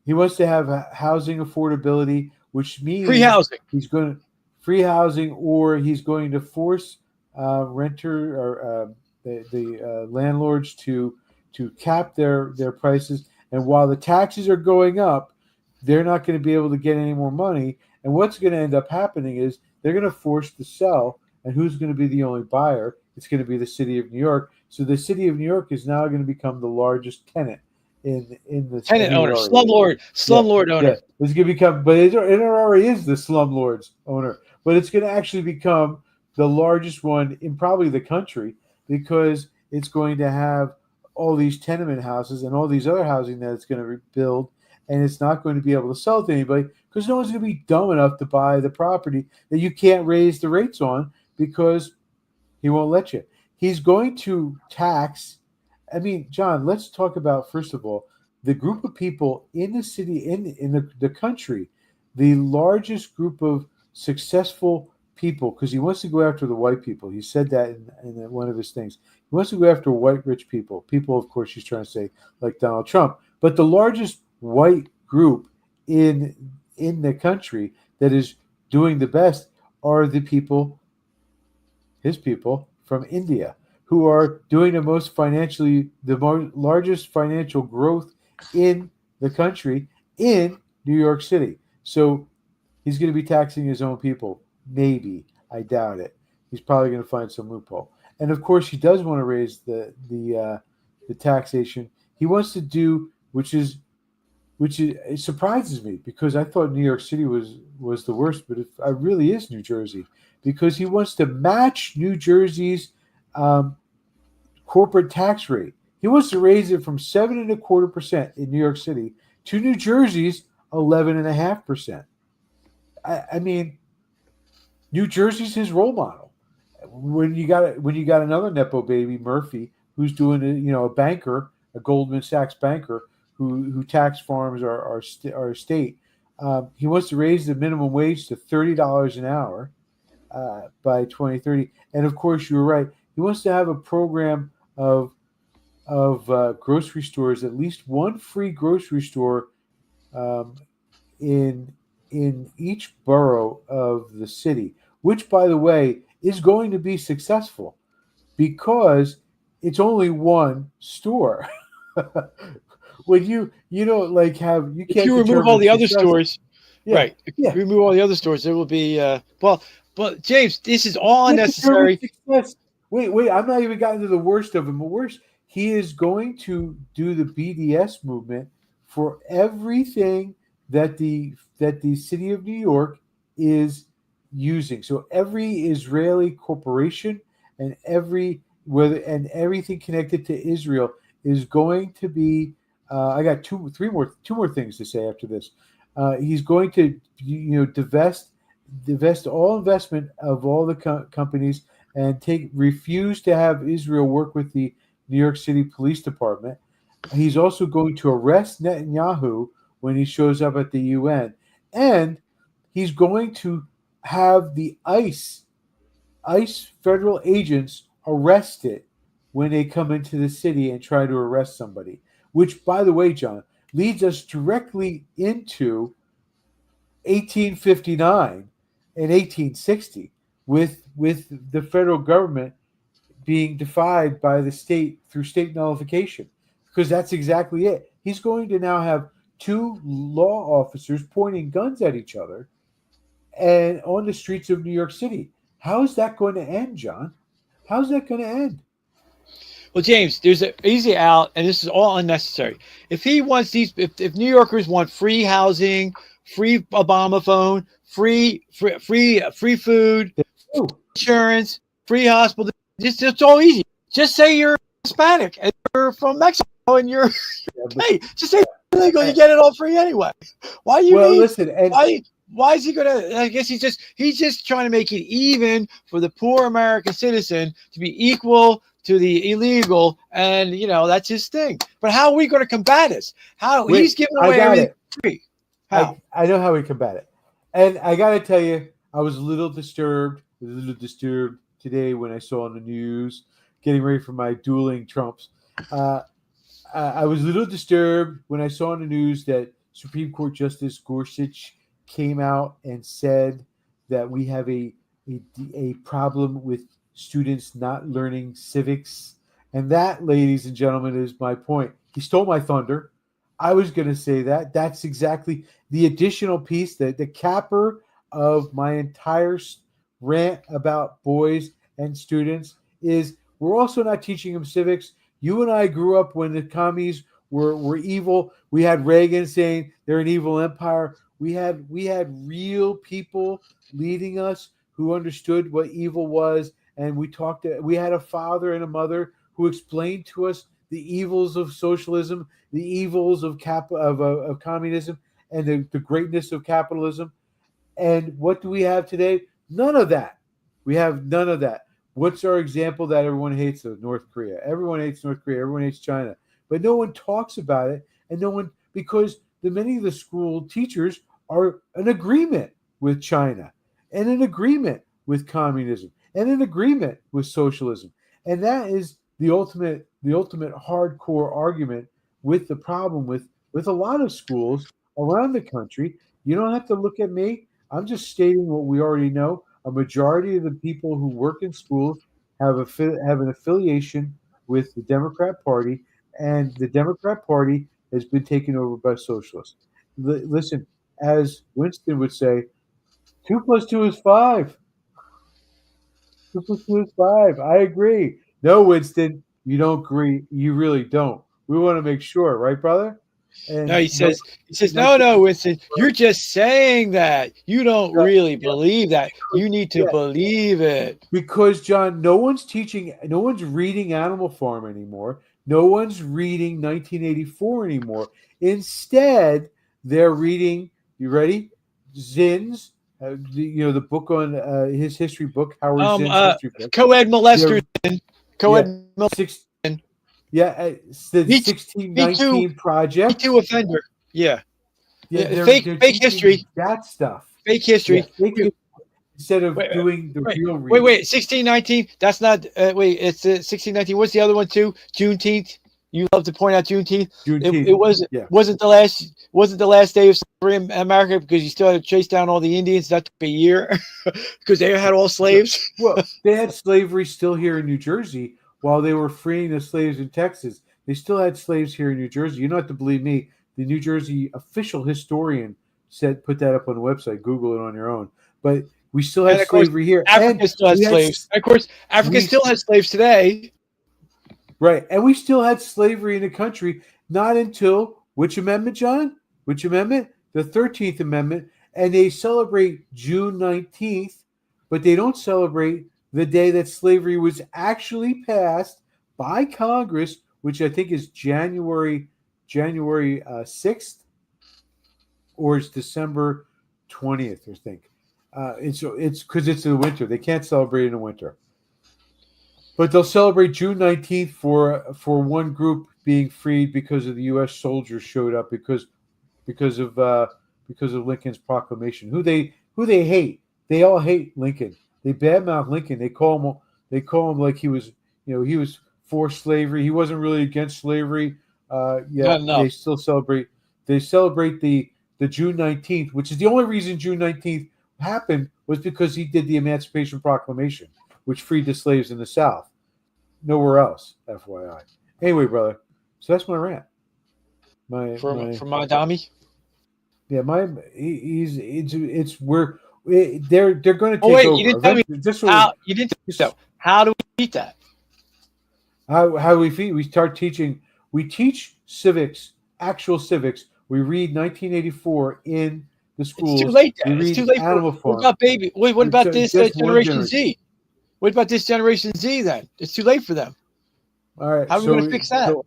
He wants to have housing affordability, which means free housing. He's going to free housing, or he's going to force renter or the landlords to cap their prices. And while the taxes are going up, they're not going to be able to get any more money. And what's going to end up happening is they're going to force to sell. And who's going to be the only buyer? It's going to be the city of New York. So the city of New York is now going to become the largest tenant in the tenant owner, slumlord owner. Yeah. It's going to become, but it already is the slumlord's owner. But it's going to actually become the largest one in probably the country, because it's going to have all these tenement houses and all these other housing that it's going to build, and it's not going to be able to sell to anybody because no one's going to be dumb enough to buy the property that you can't raise the rates on, because he won't let you. He's going to tax. I mean, John, let's talk about, first of all, the group of people in the city, in the country, the largest group of successful people, because he wants to go after the white people. He said that in one of his things. He wants to go after white rich people. People, of course, he's trying to say like Donald Trump. But the largest white group in the country that is doing the best are the people, his people from India, who are doing the largest financial growth in the country in New York City. So he's going to be taxing his own people. Maybe. I doubt it. He's probably going to find some loophole. And of course, he does want to raise the taxation. He wants to do, which it surprises me, because I thought New York City was the worst, but it really is New Jersey, because he wants to match New Jersey's corporate tax rate. He wants to raise it from 7.25% in New York City to New Jersey's 11.5%. I mean, New Jersey's his role model. When you got another nepo baby, Murphy, who's doing a banker, a Goldman Sachs banker, who tax farms our state. He wants to raise the minimum wage to $30 an hour by 2030. And of course, you're right. He wants to have a program of grocery stores, at least one free grocery store in each borough of the city, which, by the way, is going to be successful because it's only one store. When you can't, if you remove all the other stores, right? If you remove all the other stores, it will be But James, this is all unnecessary. Wait! I'm not even gotten to the worst of them. The worst, he is going to do the BDS movement for everything that the city of New York is using. So every Israeli corporation and everything connected to Israel is going to be. I got two more things to say after this. He's going to divest all investment of all the companies and refuse to have Israel work with the New York City Police Department. He's also going to arrest Netanyahu when he shows up at the UN, and he's going to have the ICE federal agents arrested when they come into the city and try to arrest somebody, which, by the way, John, leads us directly into 1859 and 1860 with the federal government being defied by the state through state nullification, because that's exactly it. He's going to now have two law officers pointing guns at each other and on the streets of New York City. How is that going to end, John? How's that going to end? Well, James, there's an easy out, and this is all unnecessary. If he wants if New Yorkers want free housing, free Obama phone, free food, insurance, free hospital, it's all easy. Just say you're Hispanic and you're from Mexico and you're hey, just say illegal. You get it all free anyway. Why you? Well, listen, and why is he gonna? I guess he's just trying to make it even for the poor American citizen to be equal to the illegal, and that's his thing. But how are we going to combat this? He's giving away everything free? How? I know how we combat it, and I got to tell you, I was a little disturbed today when I saw on the news, getting ready for my dueling Trumps. I was a little disturbed when I saw on the news that Supreme Court Justice Gorsuch came out and said that we have a problem with students not learning civics. And that, ladies and gentlemen, is my point. He stole my thunder. I was going to say that. That's exactly the additional piece, the capper of my entire rant about boys and students is we're also not teaching them civics. You and I grew up when the commies were evil. We had Reagan saying they're an evil empire. We had real people leading us who understood what evil was, and we had a father and a mother who explained to us the evils of socialism, the evils of communism, and the greatness of capitalism. And what do we have today? None of that. We have none of that. What's our example that everyone hates of North Korea? Everyone hates North Korea. Everyone hates China. But no one talks about it, and because many of the school teachers are in agreement with China, and in agreement with communism, and in agreement with socialism. And that is the ultimate hardcore argument with the problem with a lot of schools around the country. You don't have to look at me. I'm just stating what we already know. A majority of the people who work in schools have an affiliation with the Democrat Party, and the Democrat Party has been taken over by socialists. Listen, as Winston would say, 2 + 2 is 5. 2 + 2 is 5. I agree. No, Winston, you don't agree. You really don't. We want to make sure, right, brother? And no, he says, no, Winston, you're just saying that. You don't really believe that. You need to believe it. Because, John, no one's reading Animal Farm anymore. No one's reading 1984 anymore. Instead, they're reading, you ready? Zinn's, the book on his history book, Howard Zinn's history book. Co-ed molester. Co-ed molester. Yeah, the 1619 Project. Me too, offender. Yeah. They're fake history. That stuff. Fake history. Instead of doing the real reading. Wait. 1619. That's not. It's 1619. What's the other one too? Juneteenth. You love to point out Juneteenth. It wasn't the last day of slavery in America because you still had to chase down all the Indians. That took a year because they had all slaves. Well, they had slavery still here in New Jersey. While they were freeing the slaves in Texas, they still had slaves here in New Jersey. You don't have to believe me. The New Jersey official historian put that up on the website. Google it on your own. But we still had slavery here. Africa still has slaves. Of course, Africa still has slaves today. Right. And we still had slavery in the country, not until which amendment, John? Which amendment? The 13th Amendment. And they celebrate June 19th, but they don't celebrate the day that slavery was actually passed by Congress, which I think is January 6th, or it's December 20th, I think. It's because it's in the winter. They can't celebrate in the winter. But they'll celebrate June 19th for one group being freed because of the U.S. soldiers showed up because of Lincoln's proclamation. Who they hate. They all hate Lincoln. They badmouth Lincoln. They call him like he was for slavery. He wasn't really against slavery. They still celebrate. They celebrate the June 19th, which is the only reason June 19th happened was because he did the Emancipation Proclamation, which freed the slaves in the South. Nowhere else, FYI. Anyway, brother. So that's my rant. From Mamdami. Yeah, they're going to take over. You didn't tell me how. You didn't tell me how do we beat that? How do we feed? We start teaching. We teach civics, actual civics. We read 1984 in the schools. It's too late. It's too late. What about baby? Wait, what about this Generation Z? What about this Generation Z then? It's too late for them. All right. How are we going to fix that? So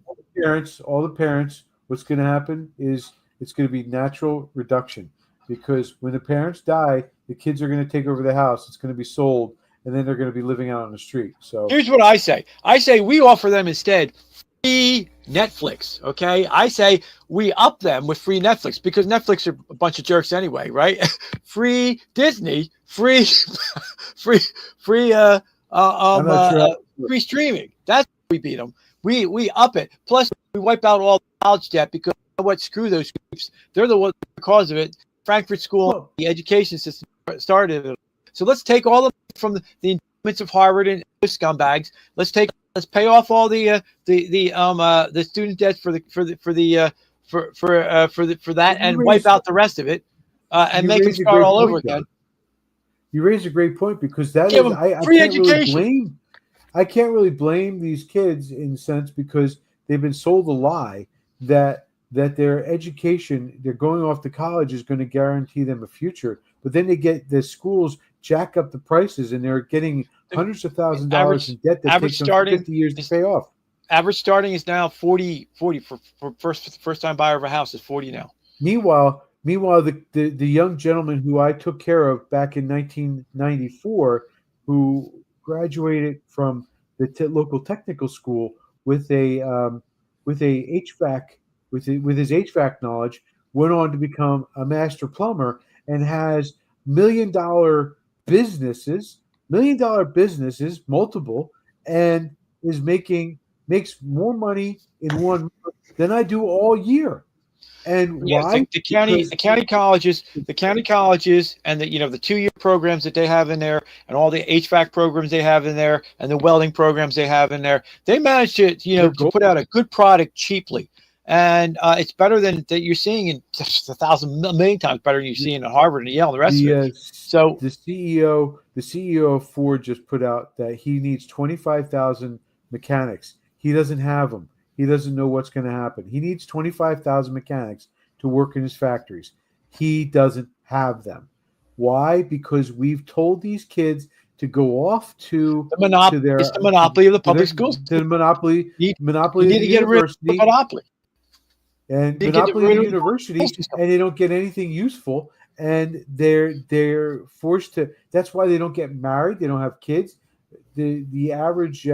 all the parents, what's going to happen is it's going to be natural reduction because when the parents die, the kids are going to take over the house. It's going to be sold, and then they're going to be living out on the street. So here's what I say. I say we offer them instead free Netflix. Okay, I say we up them with free Netflix because Netflix are a bunch of jerks anyway, right? Free Disney, free, free, I'm not sure. free streaming. That's how we beat them. We up it. Plus, we wipe out all college debt because you know what? Screw those groups. They're the ones the cause of it. Frankfurt School, the education system started it. So let's take all of from the endowments of Harvard and the scumbags. Let's pay off all the student debt for that and wipe out the rest of it and make them start all over again. You raise a great point because that Give is them I free can't education. really blame. I can't really blame these kids in a sense because they've been sold a lie that their education, they're going off to college, is going to guarantee them a future. But then they get the schools jack up the prices and they're getting hundreds of thousands of dollars in debt that takes them 50 years to pay off. Average starting is now 40 for first time buyer of a house is 40 now. Meanwhile, the young gentleman who I took care of back in 1994, who graduated from the local technical school with his HVAC knowledge, went on to become a master plumber and has $1 million businesses, multiple, and is makes more money in 1 month than I do all year. And yes, why? The county colleges, and the 2-year programs that they have in there, and all the HVAC programs they have in there, and the welding programs they have in there, they manage to to put out a good product cheaply, and it's better than that you're seeing in a million times better than you're seeing at Harvard and Yale and the rest of it. So the CEO of Ford just put out that he needs 25,000 mechanics. He doesn't have them. He doesn't know what's going to happen. He needs 25,000 mechanics to work in his factories. He doesn't have them. Why? Because we've told these kids to go off to the monopoly of the public schools. To the monopoly of the university. Monopoly. And monopoly of the university, and they don't get anything useful. And they're forced to. That's why they don't get married. They don't have kids. The average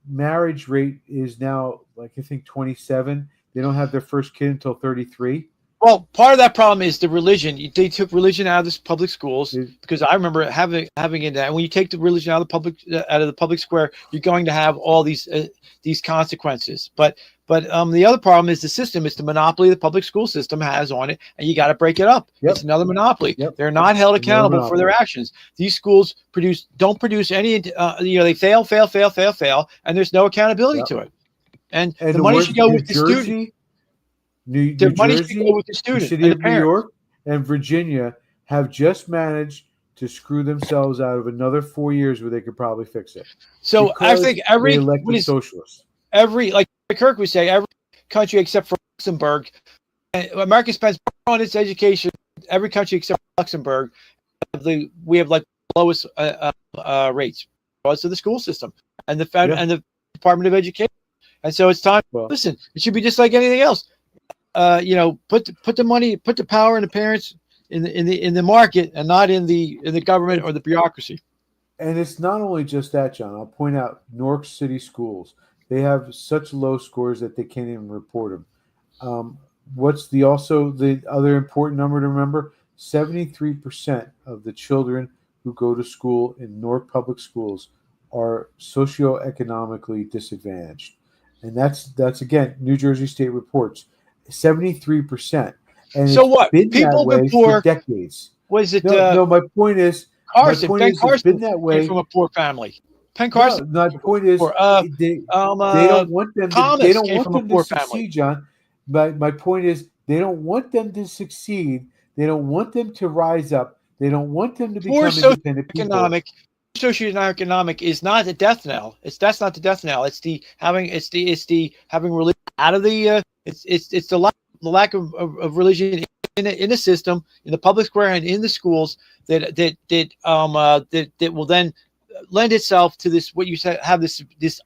marriage rate is now like I think 27. They don't have their first kid until 33. Well, part of that problem is the religion. They took religion out of the public schools because I remember having it. And when you take the religion out of the public square, you're going to have all these consequences. But the other problem is the system. It's the monopoly the public school system has on it, and you got to break it up. Yep. It's another monopoly. Yep. They're not held accountable for their actions. These schools don't produce any. They fail, and there's no accountability to it. And the money should go with the student. New Jersey, should go with the student. City of New York, and Virginia have just managed to screw themselves out of another 4 years where they could probably fix it. So I think socialists. Like Kirk would say, every country except for Luxembourg, America spends more on its education. Every country except for Luxembourg, we have like lowest rates because of the school system and the Department of Education. And so it's time. Listen, it should be just like anything else. Put the money, put the power in the parents in the market, and not in the government or the bureaucracy. And it's not only just that, John. I'll point out Newark City schools. They have such low scores that they can't even report them. What's the other important number to remember? 73% of the children who go to school in Newark public schools are socioeconomically disadvantaged, and that's again New Jersey State reports 73%. And so what? Been People that way before for decades. Was it? No. My point is, Ben Carson been that way came from a poor family. Ben Carson. No, my point is, they don't want them. They don't want them to succeed, John. But my point is, they don't want them to succeed. They don't want them to rise up. They don't want them to become independent people. Socioeconomic is not the death knell. That's not the death knell. It's the having religion out of the. It's the lack of religion in the system, in the public square and in the schools that will then lend itself to this, what you said, have this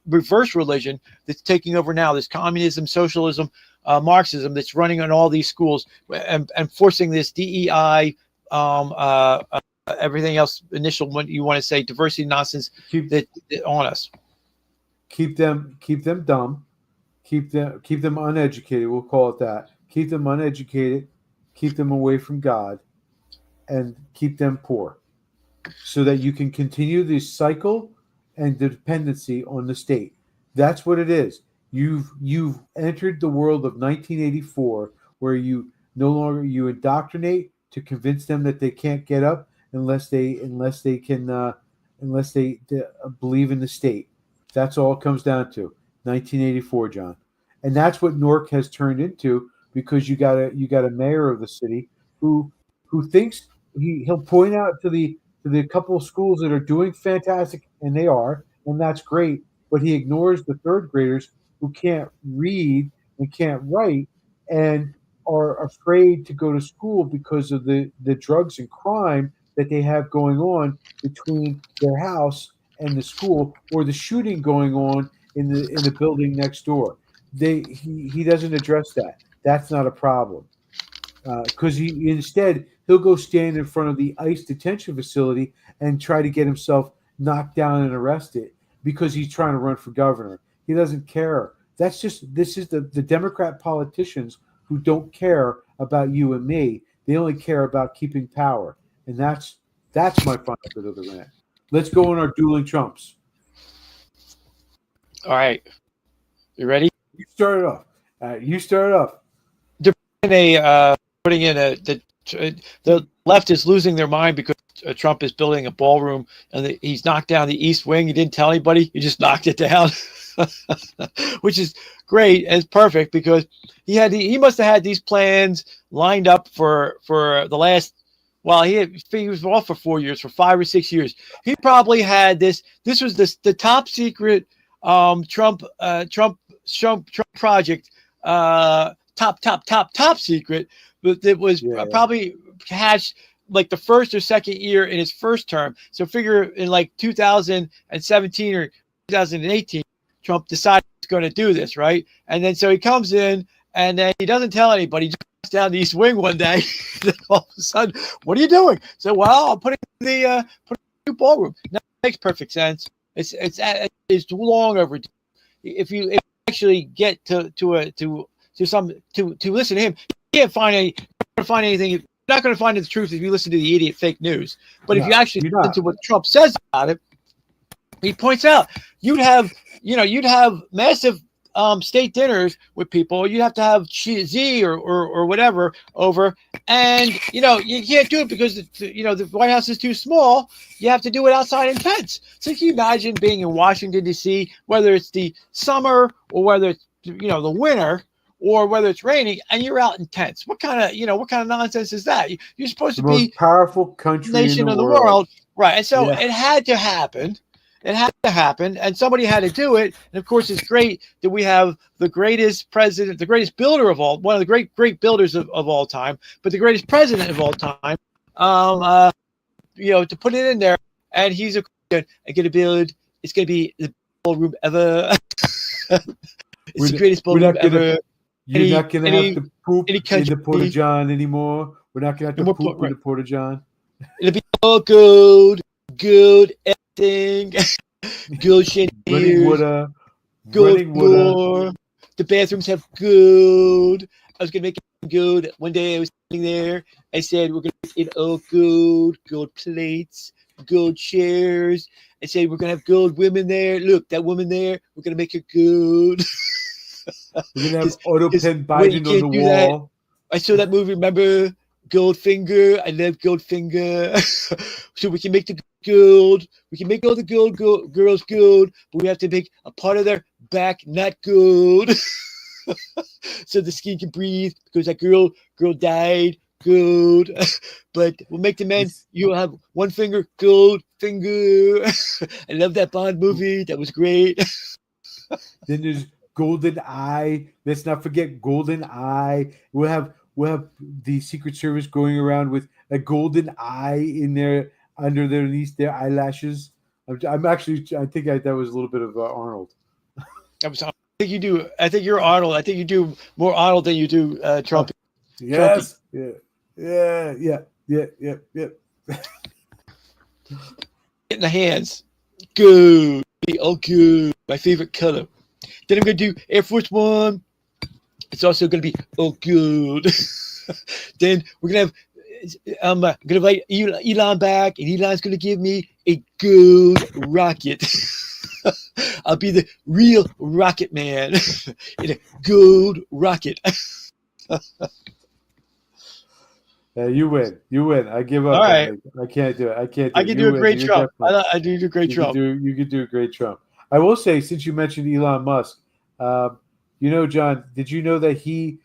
reverse religion that's taking over now, this communism, socialism, Marxism that's running on all these schools and forcing this DEI everything else initial when you want to say diversity nonsense that on us. Keep them dumb, keep them uneducated. We'll call it that. Keep them uneducated, keep them away from God, and keep them poor, so that you can continue this cycle and the dependency on the state. That's what it is. You've entered the world of 1984, where you no longer you indoctrinate to convince them that they can't get up unless they believe in the state. That's all it comes down to. 1984, John, and that's what Newark has turned into, because you got a mayor of the city who thinks he'll point out to the couple of schools that are doing fantastic, and they are, and that's great, but he ignores the third graders who can't read and can't write and are afraid to go to school because of the drugs and crime that they have going on between their house and the school, or the shooting going on in the building next door. He doesn't address that. That's not a problem, because he'll go stand in front of the ICE detention facility and try to get himself knocked down and arrested because he's trying to run for governor. He doesn't care. This is the Democrat politicians who don't care about you and me. They only care about keeping power, and that's my final bit of the rant. Let's go on our dueling Trumps. All right, you ready? You start it off. Putting in the left is losing their mind because Trump is building a ballroom and he's knocked down the East Wing. He didn't tell anybody. He just knocked it down, which is great and it's perfect because he must have had these plans lined up for the last. Well, he was off for 4 years, for 5 or 6 years. He probably had this. This was the top secret Trump project. Top secret, but it was probably hatched like the first or second year in his first term. So figure in like 2017 or 2018, Trump decided he's going to do this, right? And then so he comes in and then he doesn't tell anybody. He just goes down the East Wing one day. All of a sudden, what are you doing? So, well, I'm putting the new ballroom. Now, it makes perfect sense. It's long overdue. If you actually get to listen to him, you can't find anything. You're not going to find the truth if you listen to the idiot fake news. But if you actually listen to what Trump says about it, he points out you'd have massive state dinners with people. You'd have to have Z or whatever over, and you can't do it because the White House is too small. You have to do it outside in tents. So can you imagine being in Washington D.C., whether it's the summer or whether it's the winter, or whether it's raining, and you're out in tents? What kind of nonsense is that? You're supposed to be the most powerful country nation in the world, right? And so it had to happen. It had to happen, and somebody had to do it. And of course, it's great that we have the greatest president, the greatest builder of all, one of the great builders of all time, but the greatest president of all time. To put it in there, and he's going to build. It's going to be the ballroom ever. It's the greatest ballroom ever. You're not going to have to poop in the Porta John anymore. We're not going to have to poop in the Porta John. It'll be all gold, everything, gold chandeliers, gold floor. The bathrooms have gold. I was going to make it gold. One day I was sitting there. I said, we're going to make it all gold plates, gold chairs. I said, we're going to have gold women there. Look, that woman there, we're going to make her gold. We're going to have auto pen Biden on the wall. I saw that movie, remember? Goldfinger. I love Goldfinger. So we can make the gold. We can make all the girls gold, but we have to make a part of their back not gold. So the skin can breathe because that girl died gold. But we'll make the men, you'll have one finger, gold finger. I love that Bond movie. That was great. Then there's Golden Eye. Let's not forget Golden Eye. We'll have the Secret Service going around with a golden eye in there underneath their eyelashes. I think that was a little bit of Arnold. I think you do. I think you're Arnold. I think you do more Arnold than you do Trump. Yes. Yeah. Get in the hands. Good. Oh, good. My favorite color. Then I'm going to do Air Force One. It's also going to be, oh, good. Then we're going to have, I'm going to invite Elon back, and Elon's going to give me a gold rocket. I'll be the real rocket man in a gold rocket. You win. You win. I give up. All right. I can't do it. I can't. I can do a great Trump. I do a great Trump. You could do a great Trump. I will say, since you mentioned Elon Musk, John, did you know that he?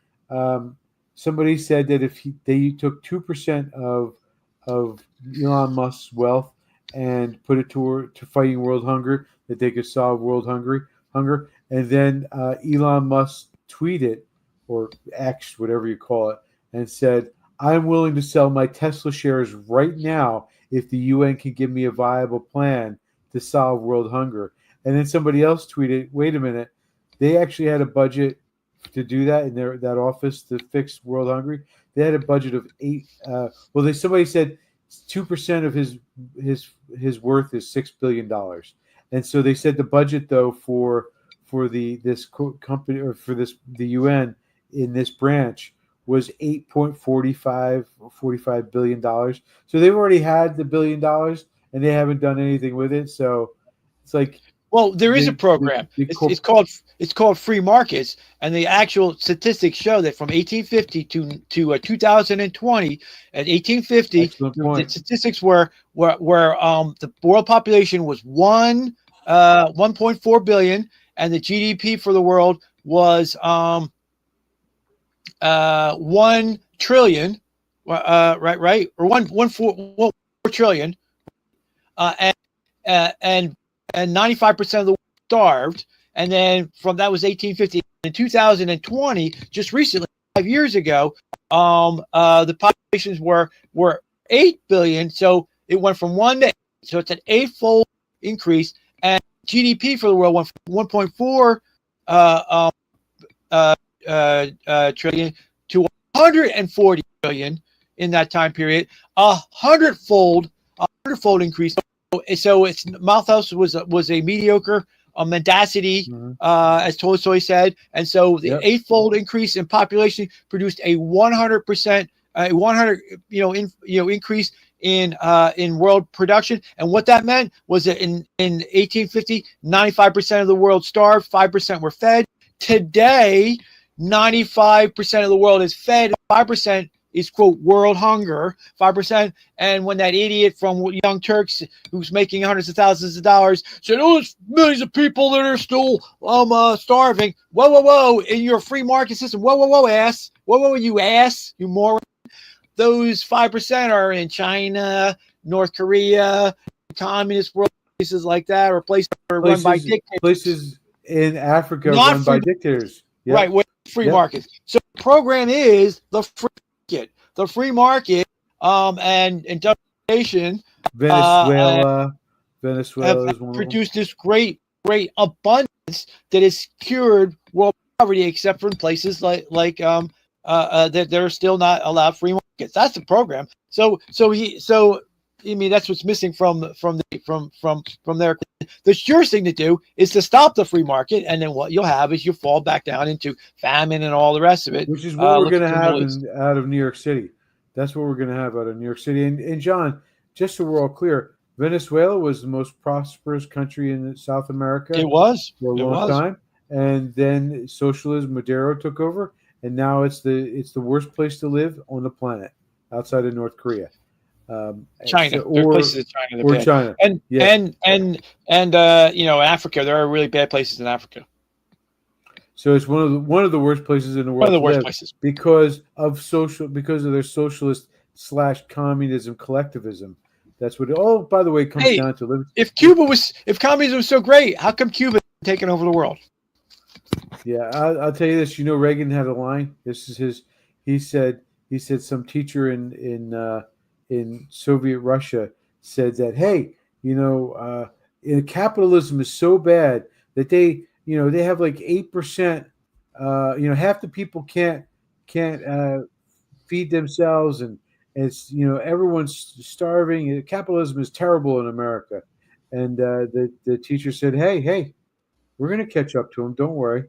Somebody said that if they took 2% of Elon Musk's wealth and put it to fighting world hunger, that they could solve world hunger. And then Elon Musk tweeted or X, whatever you call it, and said, I'm willing to sell my Tesla shares right now if the UN can give me a viable plan to solve world hunger. And then somebody else tweeted, wait a minute, they actually had a budget to do that in that office to fix world hunger. They had a budget of somebody said 2% of his worth is $6 billion. And so they said the budget though for this company or for the UN in this branch was $8.45 billion. So they've already had the $1 billion and they haven't done anything with it. So it's like, well, there is a program. It's called free markets, and the actual statistics show that from 1850 to 2020, at 1850, the statistics were the world population was 1.4 billion, and the GDP for the world was 1 trillion, right, or 1.4 trillion, and 95% of the world starved. And then from that was 1850. In 2020, just recently, 5 years ago, the populations were 8 billion. So it went from 1 to 8. So it's an 8-fold increase. And GDP for the world went from 1.4 trillion to 140 billion in that time period. A hundredfold increase. So it's Malthus was a mediocre mendacity, as Tolstoy said, and so the 8-fold increase in population produced a 100%, increase in world production. And what that meant was that in 1850, 95% of the world starved, 5% were fed. Today, 95% of the world is fed, 5% is, quote, world hunger, 5%. And when that idiot from Young Turks, who's making hundreds of thousands of dollars, said, oh, there's millions of people that are still starving. Whoa, in your free market system. Whoa, ass. Whoa, you ass, you moron. Those 5% are in China, North Korea, communist world, places like that, or places that are run by dictators. Places in Africa run by dictators. Yep. Right, with free markets. So the program is the free market. The free market and industrialization. Venezuela have produced this great abundance that has cured world poverty, except for in places like that they're still not allowed free markets. That's the program. So I mean, that's what's missing from there. The surest thing to do is to stop the free market, and then what you'll have is you fall back down into famine and all the rest of it. Which is what we're going to have out of New York City. That's what we're going to have out of New York City. And John, just so we're all clear, Venezuela was the most prosperous country in South America. It was for a long time, and then socialism, Maduro took over, and now it's the worst place to live on the planet outside of North Korea. China, there are places in China, or China, and Africa. There are really bad places in Africa. So it's one of the worst places in the world. One of the worst places because of their socialist / communism collectivism. That's what. Oh, by the way, it comes down to. If communism was so great, how come Cuba taking over the world? Yeah, I'll tell you this. Reagan had a line. This is his. He said some teacher in Soviet Russia said that, hey, capitalism is so bad that they have like 8%. Half the people can't feed themselves, and it's everyone's starving. Capitalism is terrible in America, and the teacher said, "Hey, we're going to catch up to them. Don't worry.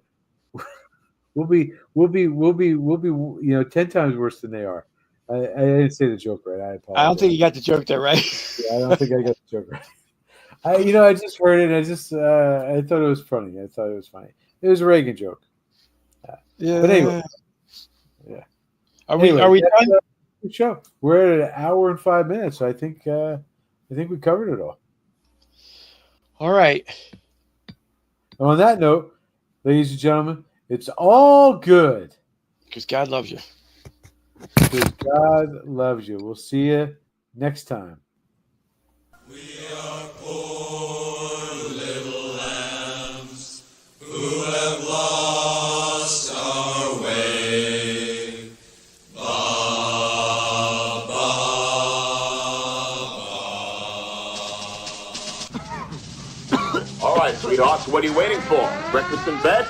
We'll be 10 times worse than they are." I didn't say the joke right. I apologize. I don't think you got the joke there right. Yeah, I don't think I got the joke right. I just heard it. I thought it was funny. I thought it was funny. It was a Reagan joke. Yeah. But anyway, yeah. Are we done? Good show. We're at 1 hour and 5 minutes. So I think we covered it all. All right. And on that note, ladies and gentlemen, it's all good. Because God loves you. Because God loves you. We'll see you next time. We are poor little lambs who have lost our way. Ba, ba, ba. All right, sweethearts, what are you waiting for? Breakfast in bed?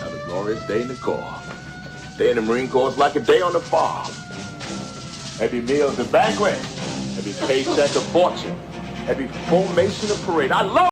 Another glorious day in the Corps. Day in the Marine Corps is like a day on the farm. Every meal's a banquet. Every paycheck a fortune. Every formation a parade. I love